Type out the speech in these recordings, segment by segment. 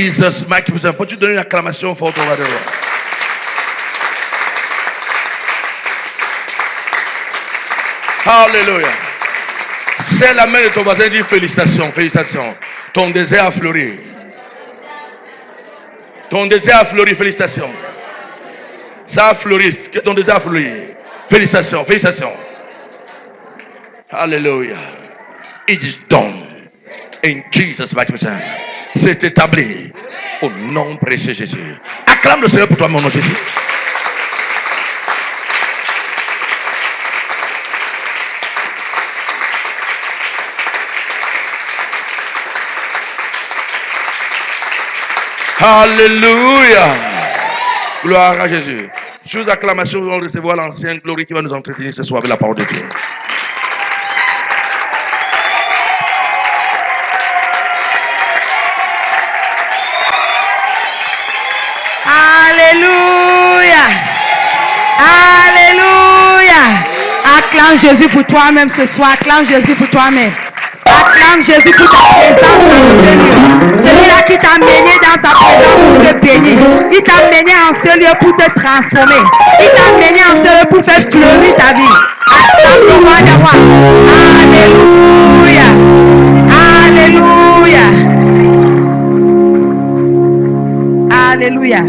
Jesus, mighty name. Peux-tu donner une acclamation forte au roi de roi? Alléluia. C'est la main de ton voisin, dit félicitations, félicitations. Ton désir a fleuri. Ton désir a fleuri, félicitations. Ça a fleuri, ton désir a fleuri. Félicitations, félicitations. Alléluia. It is done. In Jesus' mighty name. C'est établi au nom précieux Jésus. Acclame le Seigneur pour toi, mon nom Jésus. Alléluia. Gloire à Jésus. Sous acclamation, nous allons recevoir l'ancienne gloire qui va nous entretenir ce soir avec la parole de Dieu. Alléluia. Alléluia. Acclame Jésus pour toi-même ce soir. Acclame Jésus pour toi-même. Acclame Jésus pour ta présence dans ce lieu. Celui-là qui t'a mené dans sa présence pour te bénir. Il t'a mené en ce lieu pour te transformer. Il t'a mené en ce lieu pour faire fleurir ta vie. Acclame le roi des rois. Alléluia. Alléluia. Alléluia.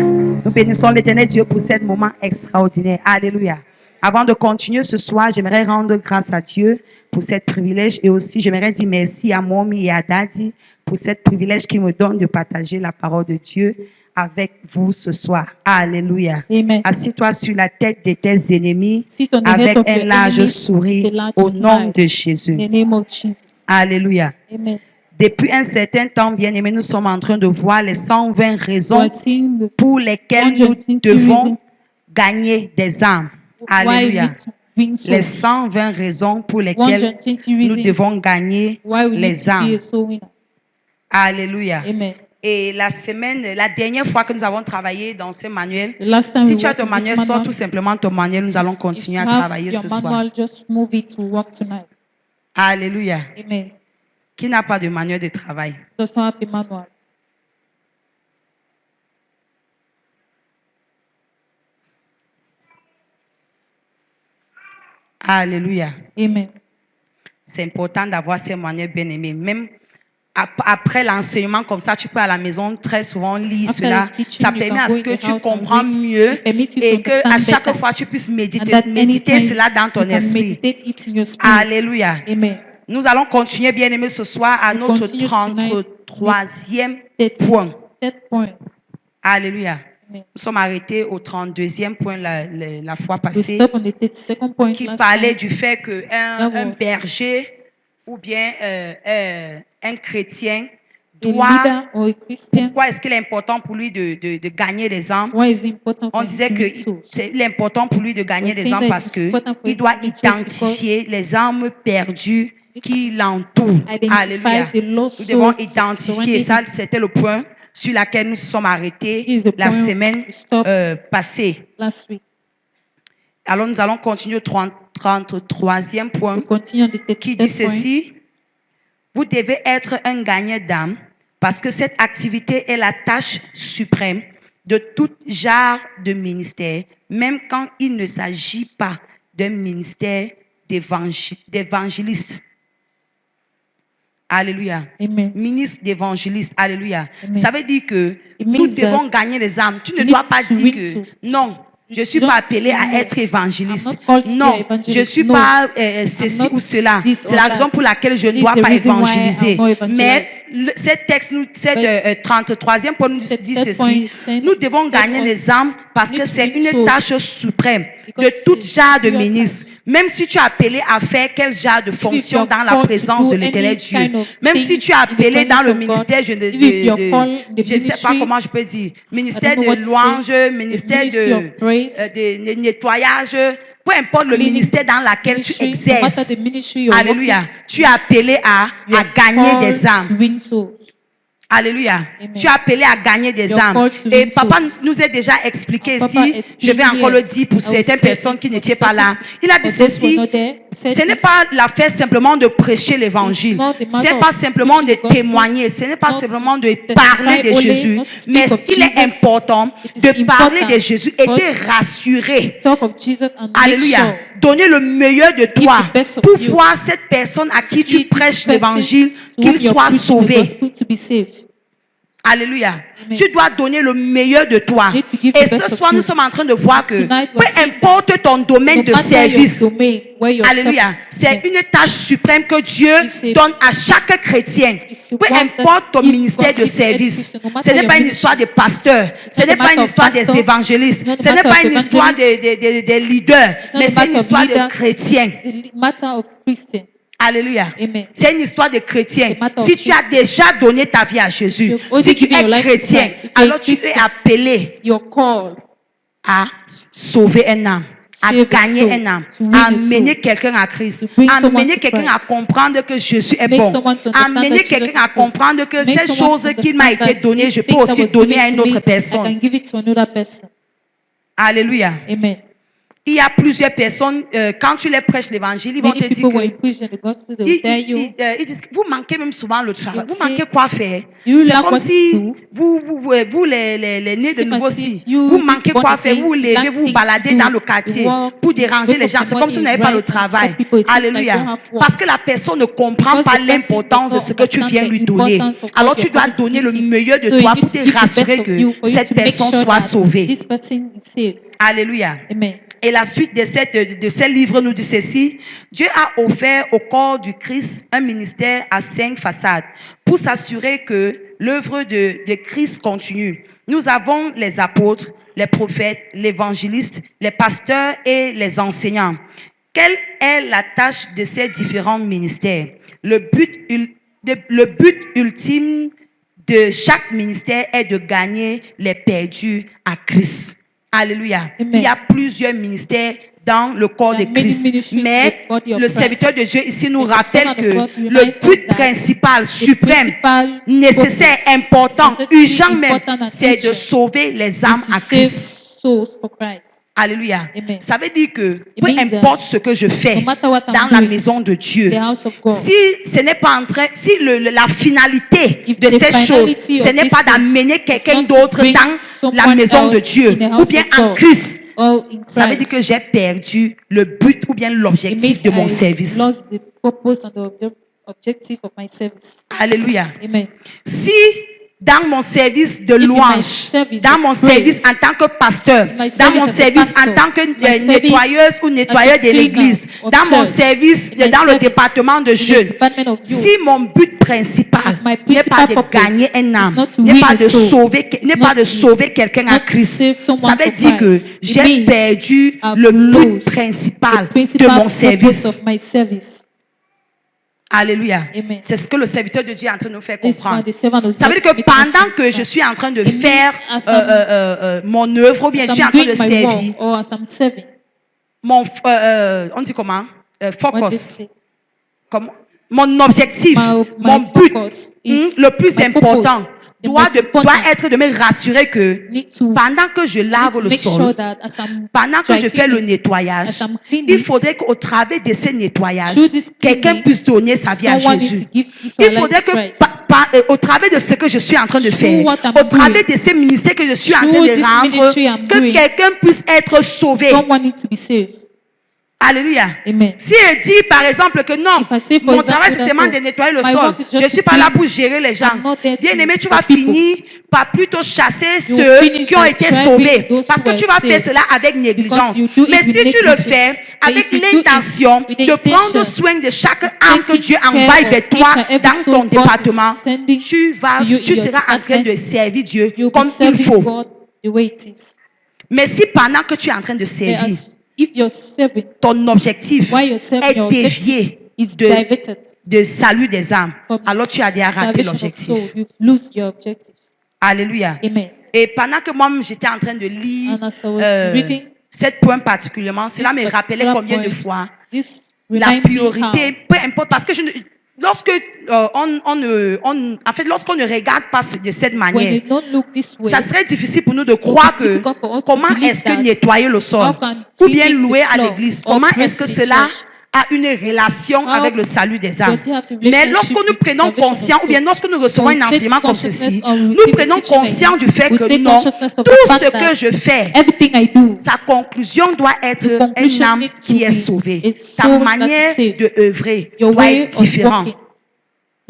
Nous bénissons l'Éternel Dieu pour ce moment extraordinaire. Alléluia. Avant de continuer ce soir, j'aimerais rendre grâce à Dieu pour ce privilège et aussi j'aimerais dire merci à Momi et à Daddy pour ce privilège qui me donne de partager la parole de Dieu avec vous ce soir. Alléluia. Amen. Assis-toi sur la tête de tes ennemis Sit on the avec head of un your large enemies sourire with a large au nom smile. de Jésus. In the name of Jesus. Alléluia. Amen. Depuis un certain temps, bien-aimés, nous sommes en train de voir les 120 We raisons are seeing the pour lesquelles nous 120 devons reasons gagner des âmes. why we Alléluia. need to win Les souls. 120 raisons pour lesquelles 120 nous reasons devons gagner why we need les to be âmes. a soul winner. Alléluia. Amen. Et la dernière fois que nous avons travaillé dans ce manuel, The last time si we tu as worked ton on this manuel, sors manual, tout simplement ton manuel. Nous allons if continuer you à have travailler your ce soir. manual, just move it to work tonight. Alléluia. Amen. Qui n'a pas de manuel de travail? Does not have a manual. Alléluia. Amen. C'est important d'avoir ces manuels bien aimés. Même après l'enseignement comme ça, tu peux à la maison très souvent lire After cela. the teaching, Ça you permet can à go ce in que the tu house and comprends read. mieux It permits you to et que à understand chaque better. fois tu puisses And méditer that méditer anytime cela dans ton you can esprit. meditate it in your spirit. Alléluia. Amen. Nous allons continuer bien aimé ce soir à We notre continue tonight 33e Third point. point. Alléluia. Amen. Nous sommes arrêtés au 32e point la fois We passée stop on the 32nd point qui last parlait time. du fait que un was- berger ou bien un chrétien A doit. leader or a Christian, Pourquoi est-ce qu'il est important pour lui de gagner des âmes? why is it important for On him disait to que win souls? c'est important pour lui de gagner We're des saying âmes that parce it's que important for il him doit to win souls identifier les âmes perdues qui l'entourent. Identify Alléluia. the lost Nous devons souls identifier surrounding ça. him. C'était le point sur lequel nous sommes arrêtés Is the la point semaine we stopped passée. last week. Alors nous allons continuer au 33e point We continue on the qui dit 33rd point. ceci. Vous devez être un gagnant d'âme parce que cette activité est la tâche suprême de tout genre de ministère, même quand il ne s'agit pas d'un ministère d'évangéliste. Alléluia. Amen. Ministre d'évangéliste. Alléluia. Amen. Ça veut dire que It nous means devons gagner les âmes. Tu ne you dois need pas to dire win que souls. non. Je ne suis You pas don't appelé à say, être évangéliste. I'm not called to be Non, an evangelist. je ne suis No. pas ceci not ou cela. this C'est or la that. raison pour laquelle je ne This dois is the pas reason why évangéliser. I'm not evangelize. Mais cette texte, cette 33e point nous Cette dit point ceci. is saying Nous devons that gagner us les âmes parce need que to c'est win une souls. tâche suprême de Because tout it's genre de your ministre. Même si tu es appelé à faire quel genre de fonction you're dans la called to présence do de l'Éternel any Dieu. kind of Même thing si tu es in the appelé dans presence le of God, ministère if you're called in the je ne sais pas ministry, comment je peux dire, ministère I don't de know what to louange, say, ministère ministry of praise, de nettoyage, peu importe le cleaning ministère dans lequel tu ministry, no matter exerces. the ministry you're Alléluia. working, Tu es appelé à you're gagner called des âmes. to win souls. Alléluia. Amen. Tu es appelé à gagner des You're âmes. called to Et win papa souls. nous a déjà expliqué Our Papa ici, je vais explained encore here. le dire pour I will certaines say personnes it qui for n'étaient pas là. certain- Il a dit for those who are ceci, not there. said Ce n'est this. pas l'affaire simplement de prêcher l'évangile. It's not the Ce matter n'est pas of simplement de preaching the gospel. témoigner. Ce n'est pas Not simplement de to parler de testify only, Jésus. not to speak Mais ce of qu'il est Jesus. important It is de parler important de Jésus et for de rassurer. Talk of Jesus and make Alléluia. sure Donner le meilleur de toi the best of pour you. voir cette personne à qui see tu this prêches person l'évangile, to qu'il whom you're soit preaching the sauvé. gospel to be saved. Alléluia. Amen. Tu dois donner le meilleur de toi. You need to give Et the best ce of soir, you. nous sommes en train de voir que Tonight peu we're seeing importe ton domaine No de matter service, your domain, where you're alléluia, c'est serving, une tâche suprême que Dieu It's a- donne à chaque chrétien. It's a Peu one importe that ton if ministère God de gives every service, Christian, no ce matter n'est your pas une ministry, histoire de pasteur, ce not n'est a pas matter une of histoire des pastor, évangélistes, not a ce n'est matter pas of une histoire evangelists, des leaders, not mais a c'est une matter of histoire de leaders. chrétiens. It's a matter of Christian. Alléluia. Amen. C'est une histoire de chrétien. C'est matter of Si tu as déjà donné ta vie à Jésus, You've already si tu given es your life to chrétien, Christ, if you're alors tu es Christian, appelé Your call à sauver un âme, à Save a gagner soul, un âme, to win à a soul, amener quelqu'un à Christ, to bring à someone amener to quelqu'un à Christ, comprendre que Jésus est make bon, someone to à understand amener that Jesus quelqu'un à is good, comprendre que make ces someone choses to qui m'a understand été that données, these je peux things that aussi was donner à given une to me, autre I personne. can give it to another person. Alléluia. Amen. Il y a plusieurs personnes, quand tu les prêches l'évangile, ils vont Many te dire people, when que you preach in the gospel, they will tell you, ils disent que vous manquez même souvent le travail. You Vous manquez say, quoi faire? you C'est lack comme what si to do. vous les nés de It's nouveau, as si if you, vous manquez born quoi faire, again, vous vous you levez, lack vous vous things baladez to do. dans le quartier You walk, pour déranger wake les up gens. in the C'est comme si vous morning, n'avez pas le rise and travail. stop people. It seems like you Alléluia. don't have work. Parce que la personne ne comprend Because pas the person l'importance de does ce not que tu viens understand lui the donner. importance of Alors what tu you're dois coming to donner le give him. meilleur de So you toi need pour to te give the best rassurer of que you for you cette to make personne sure soit that sauvée. this person is saved. Alléluia. Amen. Et la suite de ces livres nous dit ceci: Dieu a offert au corps du Christ un ministère à 5 façades pour s'assurer que l'œuvre de Christ continue. Nous avons les apôtres, les prophètes, les évangélistes, les pasteurs et les enseignants. Quelle est la tâche de ces différents ministères? Le but ultime de chaque ministère est de gagner les perdus à Christ. Alléluia. Amen. Il y a plusieurs ministères dans le corps de There are many Christ. ministries in Mais the body of le Christ. serviteur de Dieu ici nous And the rappelle servant of que God le reminds us but that principal, the suprême, principal nécessaire, purpose, important, necessary, urgent même, important and c'est de urgent sauver les âmes is to à save Christ. souls for Christ. Alléluia. Amen. Ça veut dire que It peu means that importe ce que je fais no matter what I'm dans la doing, maison de Dieu, the house of God, si ce n'est pas en train, si la finalité If de the ces choses, finality ce of n'est this pas thing d'amener is quelqu'un not to d'autre bring dans la someone maison de else Dieu in the ou house bien of en God, Christ, or in ça veut dire que Christ, j'ai perdu le but ou bien it l'objectif de means mon I service. lost the purpose and the objective of my service. Alléluia. Amen. Si dans mon service de If in my louange, service dans of mon praise, service en tant que pasteur, in my dans mon service as a service en pastor, tant que my service nettoyeuse ou nettoyeur as a de l'église, cleaner of dans mon church, service in my dans le service département de in the jeunes, department of youth, si mon but principal my n'est pas principal de purpose gagner un is âme, not to n'est win pas a de soul, sauver, it's n'est not pas de to- sauver quelqu'un it's à not to Christ, save someone ça veut for dire que Christ. It j'ai means perdu I've le but lost principal the de principal mon purpose service. of my service. Alléluia. Amen. C'est ce que le serviteur de Dieu est en train de nous faire This comprendre. one, the servant of Ça veut God dire que is making us pendant que je understand. suis en train de It means faire as mon œuvre ou bien je As suis en I'm train doing de my servir, work or as I'm serving, mon, on dit comment? what Focus. this is, Comment? Mon objectif, my mon but focus is le plus my important purpose. The doit most important doit être de me rassurer que need to pendant que je need lave to le make sol, sure that as I'm pendant que dry je fais le cleaning, nettoyage, as I'm cleaning, il faudrait qu'au travers de ces nettoyages, through this quelqu'un cleaning, puisse donner sa vie à someone Jésus. needs to give his or Il her life faudrait to que Christ. au travers de ce que je suis en train de Through faire, what I'm au travers doing, de ces ministères que je suis en train through de this rendre, ministry I'm que doing, quelqu'un puisse être sauvé. Someone needs to be saved. Alléluia. Amen. Si elle dit par exemple que non, If I say, for mon example, travail c'est that, seulement oh, de nettoyer le my sol, work is just je suis to pas là clean. pour gérer les gens. I'm not there to Bien aimé, tu for vas people. finir par plutôt chasser You ceux finish qui ont by été driving sauvés. those Parce que who tu were vas faire saved. cela avec négligence. you do it Mais with si tu le negligence. fais But avec if you do it l'intention with de intention, prendre soin de chaque âme que taking Dieu care envoie of vers toi each and every dans soul ton God département, is sending tu to you in your seras en train de department, servir Dieu you'll be comme il serving faut. God the way it is. Mais si pendant que tu es en train de But servir, as if you're serving, ton objectif while you're serving, est your dévié objective is de diverted de salut des âmes, from alors tu as déjà raté salvation of l'objectif. soul. You lose your objectives. Alléluia. Amen. Et pendant que moi j'étais en train de lire And as I was reading cette point particulièrement, cela me this rappelait particular combien de point, fois this la remind me priorité, peu importe, parce que lorsque lorsqu'on ne regarde pas de cette how when manière, you don't look this way, ça serait difficile pour nous de croire que difficult for us to comment believe est-ce que that nettoyer le sol how can ou bien cleaning the louer à floor l'église, or comment est-ce que praising in cela church a une relation How avec le salut des âmes. does he have a Mais relationship lorsque nous with the prenons salvation conscience, of ou bien souls? lorsque nous recevons When un we take enseignement comme consciousness ceci, or we nous receive a prenons teaching like conscience this, du fait we que take non, consciousness of the tout fact ce that que je fais, everything I do, sa conclusion doit être the une conclusion âme need to qui est be sauvée. a Ta soul that manière is saved. de œuvrer Your doit way être of différente. walking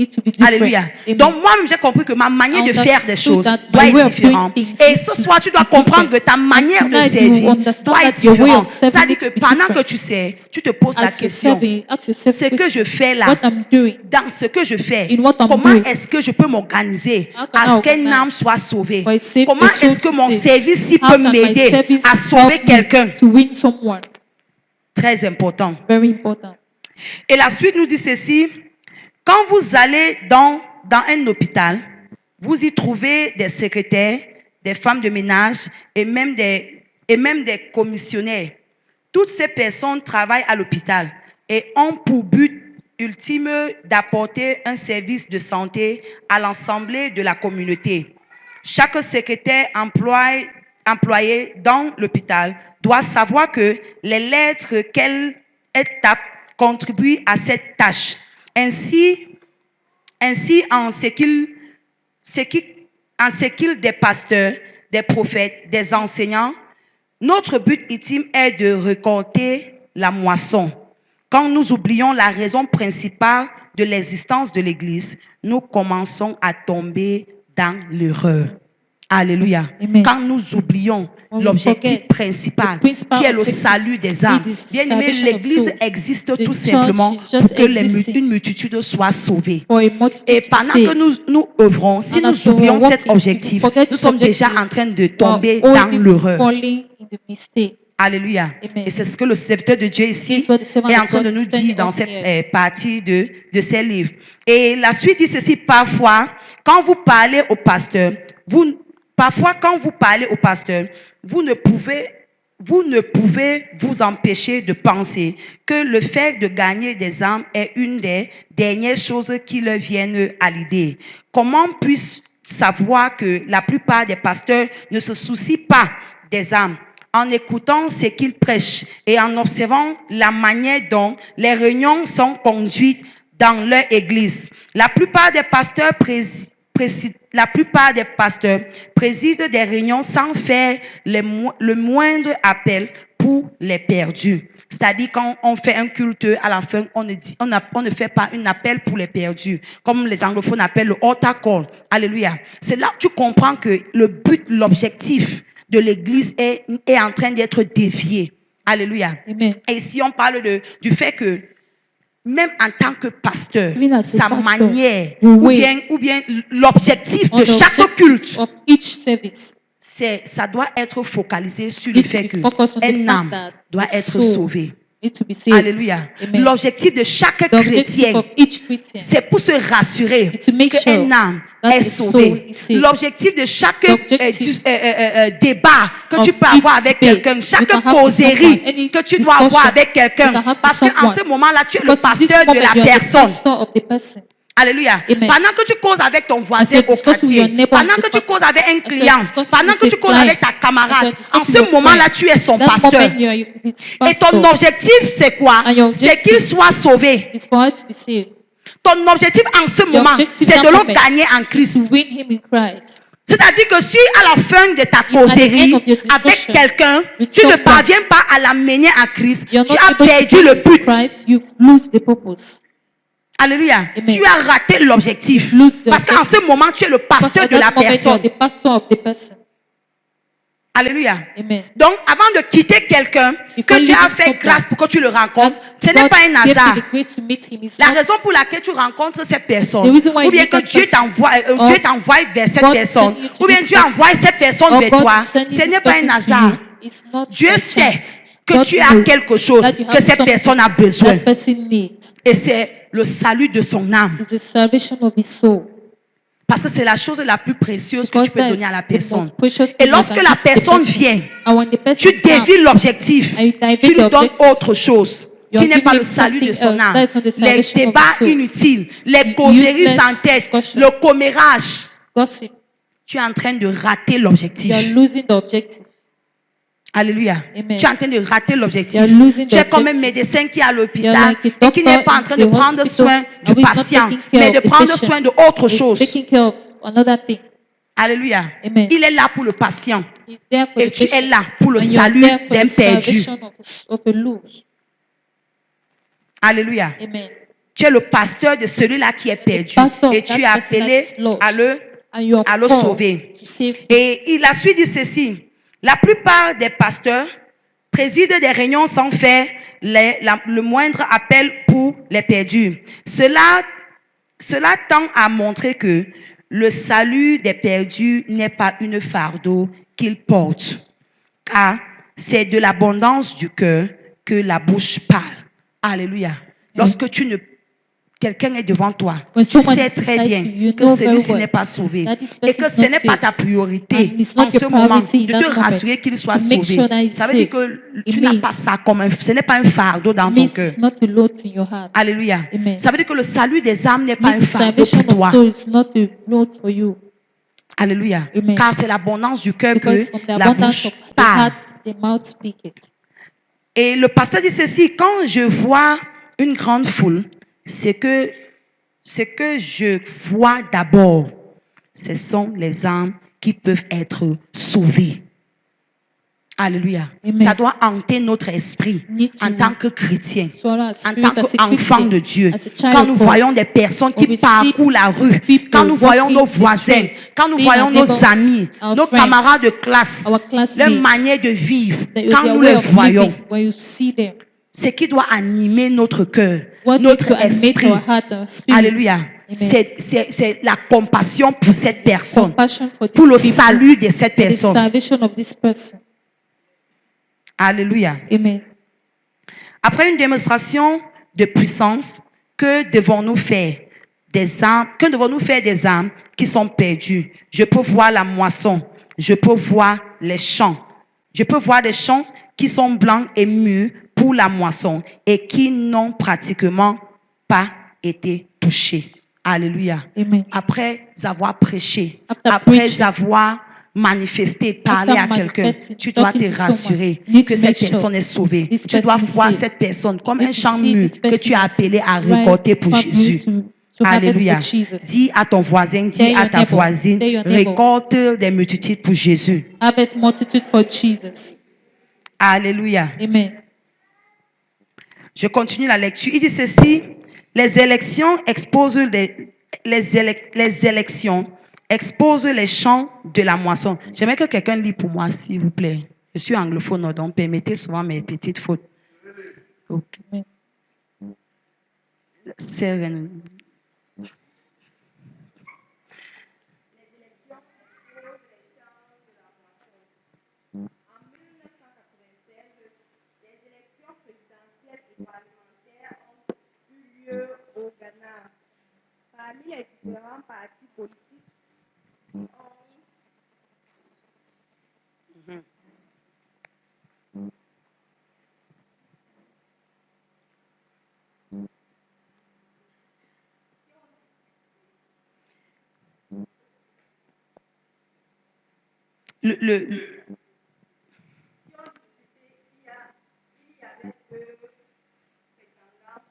need to be different. Alléluia. Amen. Donc moi-même, j'ai compris que ma manière I de faire des understood choses that doit my way être of doing différente. things Et needs ce to soir, tu dois be comprendre que different. ta manière de tonight you servir understand doit être that your way différente. of serving C'est-à-dire needs que to be pendant que different. tu sers, tu te poses la As you're question, serving, ask yourself ce que je question, fais là, what I'm doing, dans ce que je fais, in what I'm comment doing, est-ce que je peux m'organiser how can à I ce qu'une âme organize soit sauvée? for a safe Comment a soul est-ce que to mon save? service How peut can my m'aider service à sauver help me quelqu'un? to win someone? Très important. Very important. Et la suite nous dit ceci. Quand vous allez dans un hôpital, vous y trouvez des secrétaires, des femmes de ménage et même des commissionnaires. Toutes ces personnes travaillent à l'hôpital et ont pour but ultime d'apporter un service de santé à l'ensemble de la communauté. Chaque secrétaire employé dans l'hôpital doit savoir que les lettres qu'elle tape contribuent à cette tâche. Ainsi en ce qu'il des pasteurs, des prophètes, des enseignants, notre but ultime est de récolter la moisson. Quand nous oublions la raison principale de l'existence de l'Église, nous commençons à tomber dans l'erreur. Alléluia. Amen. Quand nous oublions When we l'objectif forget principal, the principal qui est le objective, salut des âmes. which is Bien aimé, salvation of l'Église souls. existe The tout church simplement is just pour que existing une multitude soit sauvée. for a multitude Et to be pendant que saved. nous œuvrons, si And nous as we oublions are cet walking, objectif, if we forget nous this sommes déjà objective, en train de we are tomber dans already l'erreur. falling in the mistake. Alléluia. Amen. Et c'est ce que le serviteur de Dieu This ici is what the servant est en of train de God nous is telling dire dans us cette here. partie de ses livres. Et la suite dit ceci, parfois, quand vous parlez au pasteur, vous ne pouvez vous empêcher de penser que le fait de gagner des âmes est une des dernières choses qui leur viennent à l'idée. Comment puis-je savoir que la plupart des pasteurs ne se soucient pas des âmes? En écoutant ce qu'ils prêchent et en observant la manière dont les réunions sont conduites dans leur église. La plupart des pasteurs président des réunions sans faire le moindre appel pour les perdus. C'est-à-dire quand on fait un culte, à la fin, on ne fait pas un appel pour les perdus, comme les anglophones appellent le altar call. Alléluia. C'est là que tu comprends que le but, l'objectif de l'église est en train d'être dévié. Alléluia. Amen. Et ici, on parle du fait que même en tant que pasteur, Even as a sa pastor, manière the way, ou bien l'objectif or de the chaque objective culte, of each service ça doit être focalisé sur le need to fait be que focused on the un fact âme that doit the être soul sauvée. need to be saved. Alléluia. Amen. L'objectif de chaque The objective chrétien, of each Christian c'est pour se rassurer is to make sure qu'un âme that est the soul sauvée. is saved. L'objectif de chaque The objective débat que of tu peux each avoir avec debate quelqu'un, you chaque can have with causerie someone, any que tu dois avoir discussion avec quelqu'un, you can have with parce qu'en someone. ce moment-là, tu es le Because in this pasteur de moment, la you are the personne. pastor of the person. Alléluia. Amen. Pendant que tu causes avec ton voisin As you au discuss with your quartier, neighbor pendant in the que tu park, causes avec un as you client, discuss pendant with que tu a causes client, avec ta as you camarade, discuss en with ce your moment-là, friend, tu es son that pasteur. moment you are his Et ton pastor. objectif, c'est quoi? And your C'est qu'il objective soit sauvé. is for her to be saved. Ton objectif en ce moment, objective c'est that de le moment gagner en To Christ. win him in Christ. C'est-à-dire que si à la fin de ta If at the causerie end of your avec discussion quelqu'un, with tu ne someone, parviens pas à l'amener à Christ, You're tu not as able to perdu win le in but. Christ, you lose the purpose. Alléluia. Amen. Tu as raté l'objectif. You lose the Parce qu'en ce moment, tu es le Because pasteur at de la that moment, you are personne. the pastor of the person. Alléluia. Amen. Donc, avant de quitter quelqu'un Before que Dieu a leaving fait someone, grâce pour que tu le rencontres, ce God n'est pas un gave you hasard. the grace to meet him. It's La not raison pour laquelle tu rencontres cette personne, The reason why ou you bien meet que that Dieu person, Dieu t'envoie vers cette God personne, send you to ou bien this Dieu person, envoie cette personne or vers God toi, sending ce this n'est pas person un to hasard. you. It's not Dieu by sait chance. que God tu as knows quelque chose that you have que cette something personne a besoin. that person needs. Et c'est le salut de son âme. It's the salvation of his soul. Parce que c'est la chose la plus précieuse que Because tu peux that donner is à la the personne. most precious Et thing lorsque you la can give to the personne person. vient, And when the person tu comes, dévies l'objectif. and you divert Tu lui the donnes objective, autre chose you qui are n'est pas giving le salut de something son else. âme. That is not the Les salvation of débats the soul. inutiles, les causeries Useless sans tête, discussion. le commérage. gossip. Tu es en train de rater You are l'objectif. losing the objective. Alléluia. Amen. Tu es en train de rater l'objectif. You are losing the Tu es comme un objective. médecin qui est à You're l'hôpital like a et qui n'est doctor pas en train in de the prendre hospital soin du who is not patient, taking care mais of de the prendre patient. soin d'autre He's chose. taking care of another thing. Alléluia. Amen. Il est là pour le patient He's there for et the tu es patient. là pour le And you are salut there for d'un the perdu. salvation of a lost. Alléluia. Amen. Tu es le pasteur de celui-là qui est perdu pastor of et tu es that person that appelé is lost. à le, And you are à le called sauver. to save him. Et la suite dit ceci. La plupart des pasteurs président des réunions sans faire le moindre appel pour les perdus. Cela tend à montrer que le salut des perdus n'est pas une fardeau qu'ils portent, car c'est de l'abondance du cœur que la bouche parle. Alléluia. Lorsque quelqu'un est devant toi, When tu someone sais is très beside bien you, you que know very celui-ci well n'est pas sauvé that this et que person ce is n'est not pas saved. ta priorité And it's not en ce your moment priority in de that te moment rassurer qu'il soit to make sauvé. sure that he's Ça veut dire saved. que It tu n'as means- pas ça comme ce n'est pas un fardeau dans It ton means cœur. it's not a load in your heart. Alléluia. Amen. Ça veut dire que le salut des âmes n'est It pas means un the fardeau salvation pour of toi. soul is not a load for you. Alléluia. Amen. Car c'est l'abondance du cœur Because que from the la abundance bouche of the parle. heart, the mouth speak it. Et le pasteur dit ceci, quand je vois une grande foule, ce que je vois d'abord, ce sont les âmes qui peuvent être sauvées. Alléluia. Amen. Ça doit hanter notre esprit Need to en tant que chrétien, swallow our en spirit tant as a qu'enfant Christian, de Dieu. as a child Quand of nous God. voyons des personnes qui When we see parcourent la rue, people quand nous voyons nos walking the voisins, street, quand nous seeing voyons our nos neighbors, amis, our nos friends, camarades de classe, our leur classmates, manière de vivre, their quand nous way les of voyons, living, when you see them, ce qui doit animer notre cœur, what needs notre to animate esprit. our heart, our spirit. Alléluia. Amen. C'est la compassion pour cette personne, Compassion for pour these le people, salut de cette for the personne. salvation of this person. Alléluia. Amen. Après une démonstration de puissance, que devons-nous faire des âmes, qui sont perdues? Je peux voir la moisson, je peux voir les champs. Je peux voir des champs qui sont blancs et mûrs pour la moisson et qui n'ont pratiquement pas été touchés. Alléluia. Amen. Après avoir prêché, After après preaching, avoir manifesté, parlé after à quelqu'un, manifesting, tu dois talking te to someone, rassurer you need que to cette make sure personne est sauvée. this Tu dois person is voir saved. cette personne comme You un need to champ see mûr this que tu as person appelé à as récolter right pour farm Jésus. to harvest Alléluia. for Jesus. Dis à ton voisin, dis Tell à your ta neighbor, voisine, tell your neighbor. récolte des multitudes pour Jésus. Harvest multitude for Jesus. Alléluia. Amen. Je continue la lecture. Il dit ceci, les élections exposent les élections exposent les champs de la moisson. J'aimerais que quelqu'un lit pour moi, s'il vous plaît. Je suis anglophone, donc permettez souvent mes petites fautes. Ok. Amen. C'est- Au Ghana. Parmi les différents partis politiques, le-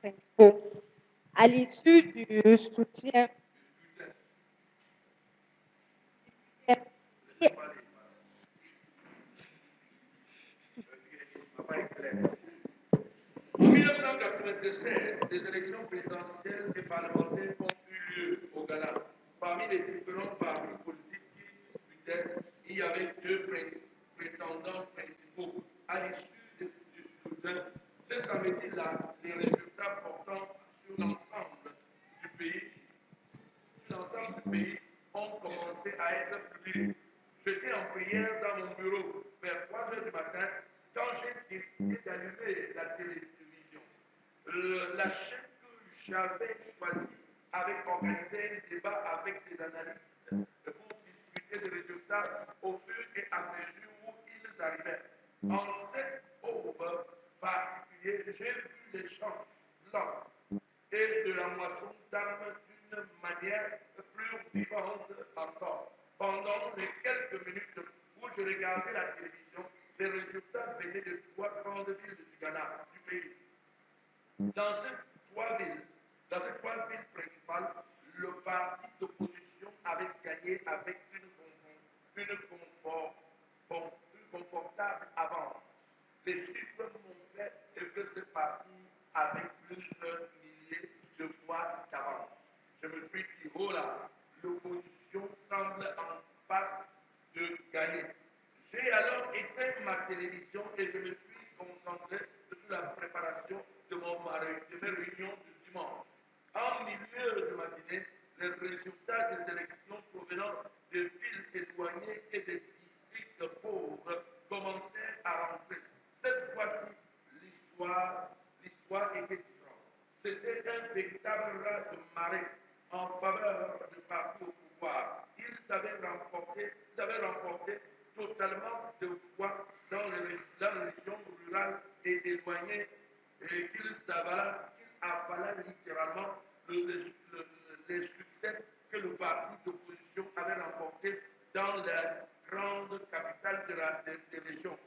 principaux, à l'issue du soutien, En 1996, des élections présidentielles et parlementaires ont eu lieu au Ghana. Parmi les différents partis politiques qui disputaient, il y avait deux prétendants principaux. À l'issue du scrutin, ce samedi-là, les résultats portant sur l'ensemble du pays ont commencé à être publiés. J'étais en prière dans mon bureau vers 3 heures du matin quand j'ai décidé d'allumer la télévision. La chaîne que j'avais choisie avait organisé un débat avec des analystes pour discuter des résultats au fur et à mesure où ils arrivaient. En cette aube particulière, j'ai vu les champs blancs et de la moisson d'âme d'une manière plus vivante encore. Pendant les quelques minutes où je regardais la télévision, les résultats venaient de 3 grandes villes du Ghana, du pays. Dans ces 3 villes principales, le parti d'opposition avait gagné avec une confortable avance. Les chiffres montraient que ce parti avait plusieurs milliers de voix d'avance. Je me suis dit, oh là, l'opposition semble en passe de gagner. J'ai alors éteint ma télévision et je me suis concentré sur la préparation de mes réunions du dimanche. En milieu de matinée, les résultats des élections provenant de villes éloignées et des districts pauvres commençaient à rentrer. Cette fois-ci, l'histoire était différente. C'était un véritable raz de marée en faveur du parti au pouvoir. Ils avaient remporté totalement de voix dans les régions rurales et éloignées et qu'ils avalaient littéralement les succès que le parti d'opposition avait remporté dans la grande capitale des régions.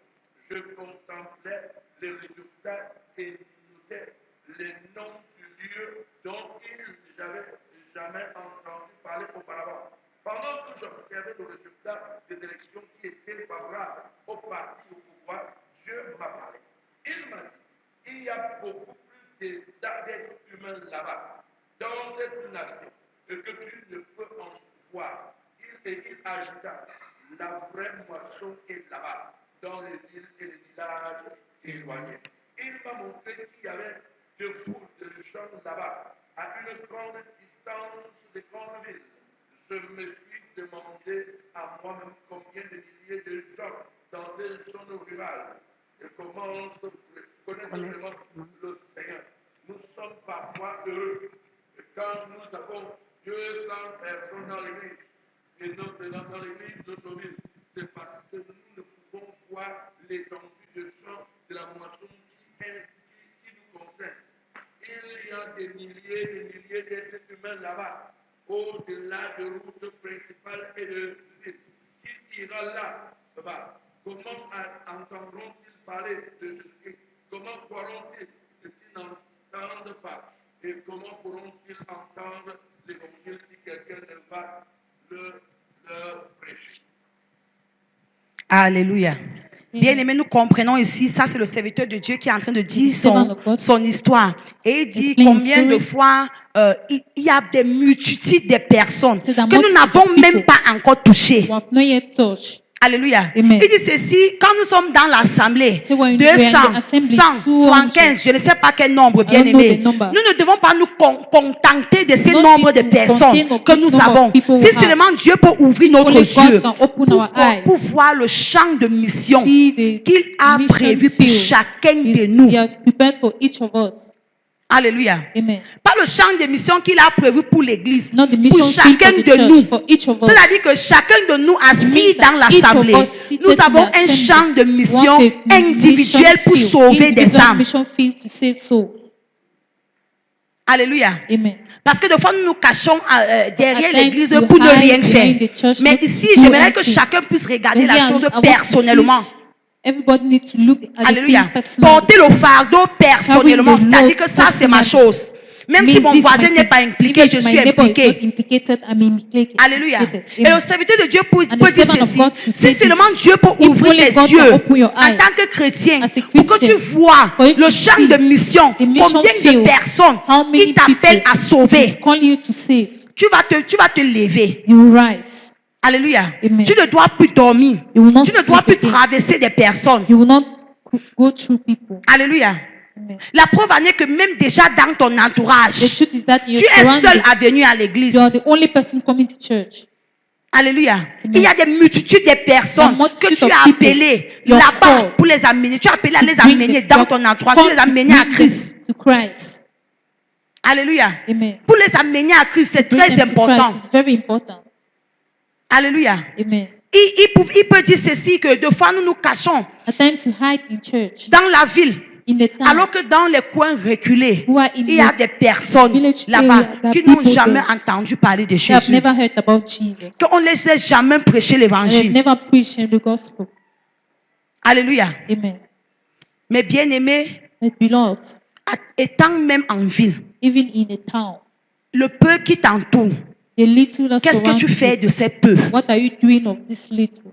Je contemplais les résultats et notais les noms du lieu dont ils n'avaient jamais entendu parler auparavant. Pendant que j'observais le résultat des élections qui étaient favorables au parti au pouvoir, Dieu m'a parlé. Il m'a dit, il y a beaucoup plus d'êtres humains là-bas, dans cette nation, que tu ne peux en voir. Il ajouta, la vraie moisson est là-bas, dans les villes et les villages éloignés. Il m'a montré qu'il y avait de foules de gens là-bas, à une grande distance des grandes villes. Je me suis demandé à moi-même combien de milliers de gens dans ces zones rurales connaissent vraiment le Seigneur. Nous sommes parfois heureux quand nous avons 200 personnes dans l'église et dans l'église de nos villes. C'est parce que nous ne pouvons voir l'étendue de sang de la moisson qui nous concerne. Il y a des milliers d'êtres humains là-bas, au-delà de routes principales et de villes. Qui ira là-bas? Comment entendront-ils parler de Jésus-Christ? Comment croiront-ils s'ils n'entendent pas? Et comment pourront-ils entendre l'évangile si quelqu'un ne va leur prêcher? Alléluia. Bien-aimés, nous comprenons ici, ça c'est le serviteur de Dieu qui est en train de dire son histoire. Et il dit combien de fois il y a des multitudes de personnes que nous n'avons même pas encore touchées. Alléluia. Amen. Il dit ceci, quand nous sommes dans l'assemblée, So when 200, we are in the assembly, 100, 75, je ne sais pas quel nombre, bien don't know aimé. the number. Nous ne devons pas nous contenter de ces Not nombres de be personnes content of que this nous number of avons. people we Si have. seulement Dieu peut ouvrir notre Only God yeux can open our eyes. pour voir le champ de mission See the qu'il a mission prévu pour field chacun de nous. He has prepared for each of us. Alléluia. Amen. Pas le champ de mission qu'il a prévu pour l'église, Not the pour mission field chacun for the de church, nous. for each of us. C'est-à-dire que chacun de nous assis means dans that each of l'assemblée, us seated nous in avons the un assembly champ de mission want a individuel mission pour field, sauver des individual âmes. mission field to save souls. Alléluia. Amen. Parce que des fois, nous nous cachons derrière At times l'église we pour ne hide rien faire. behind the church, Mais not ici, do j'aimerais que anything. chacun puisse regarder But la here, chose I want to see personnellement. Everybody needs to look at Alléluia. the thing personally. Porter le fardeau personnellement, Carrying the c'est-à-dire load que ça, c'est ma personally. chose. Même si Means mon this voisin might n'est be- pas impliqué, even je if suis my neighbor is impliqué. not implicated, I'm implicated. Alléluia. implicated. Et le Amen. serviteur de Dieu peut And dire the servant of ceci. God to Si say seulement this. Dieu peut If ouvrir only tes God can yeux open your en eyes tant que chrétien, as a pour que tu Christian, vois for you le to champ see de mission, the mission combien de field, personnes how many il t'appelle people à sauver, He's calling you to save, tu vas te lever. you will rise. Alléluia. Amen. Tu ne dois plus dormir. You will not Tu ne dois sleep plus again. traverser des personnes. You will not go through people. Alléluia. Amen. La preuve en est que même déjà dans ton The entourage, truth is that tu you're es seul surrounded. à venir à l'église. You are the only person coming to church. Alléluia. Il y a des multitudes de personnes The multitude que tu of as people appelées you are là-bas called pour les amener. Tu as appelé à les Bring amener them- dans you're ton entourage, called tu les to amener à bring Christ. them to Christ. Alléluia. Amen. Pour les amener à Christ, c'est Bring très them to important. Christ is very important. Alléluia. Amen. Il peut dire ceci que deux fois nous nous cachons At times you hide in church, dans la ville, in the town, alors que dans les coins reculés, who are in il y a the des personnes village là-bas area, there are qui n'ont people jamais there entendu parler de they have Jésus. never heard about Jesus. Qu'on ne les ait jamais prêché And they've l'évangile. never preached the gospel. Alléluia. Amen. Mais bien-aimés, But beloved, étant même en ville, even in a town, le peu qui t'entoure, the little that qu'est-ce que surrounds tu fais you, de ces peu? what are you doing of this little?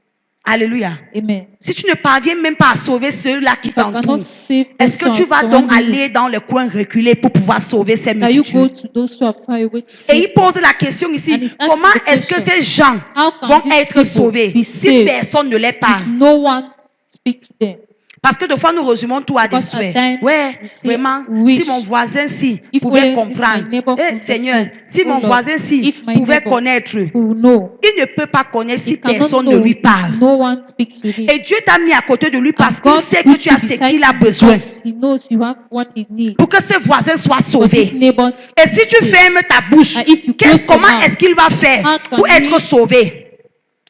Alléluia. Amen. Si tu ne parviens même pas à sauver ceux-là qui If I cannot t'entourent, save est-ce those que who tu are vas donc surrounding you, aller dans les coins reculés pour pouvoir sauver ces can you go multitudes? to those who are far away to Et save il them? pose la question And ici, he's asking comment the est-ce que question, ces gens how can vont these être people sauvés be si saved personne ne les parle? if no one speak to them? Parce que des fois, nous résumons tout à des Because at souhaits. times Ouais, we say, vraiment, wish. si mon voisin-ci If pouvait only this comprendre. my neighbor Eh, could Seigneur, understand. si Oh mon Lord, voisin-ci if my pouvait neighbor connaître, who know, il ne peut pas connaître si he cannot personne ne know lui if parle. no one speaks to him. Et Dieu t'a mis à côté de lui parce And qu'il God sait que put tu you as ce beside qu'il a him besoin because he knows you have what he needs pour que ce voisin soit for this sauvé. neighbor to Et si tu be saved. fermes ta bouche, And if you close your comment mouth, est-ce qu'il va faire how can pour être he- sauvé?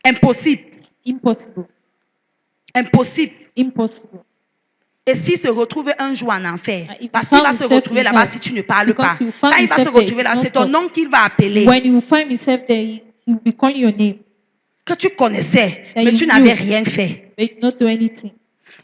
Impossible. It's impossible. Impossible. Impossible. Et s'il se retrouve un jour en enfer, And if he parce qu'il va found se himself retrouver in là-bas hell, si tu ne parles because pas. he will find Quand il va se himself there, retrouver he là, will c'est not ton talk. nom qu'il va appeler. When you find himself there, he will be calling your name, Que tu connaissais, That mais you tu knew. n'avais rien fait. but you did not do anything.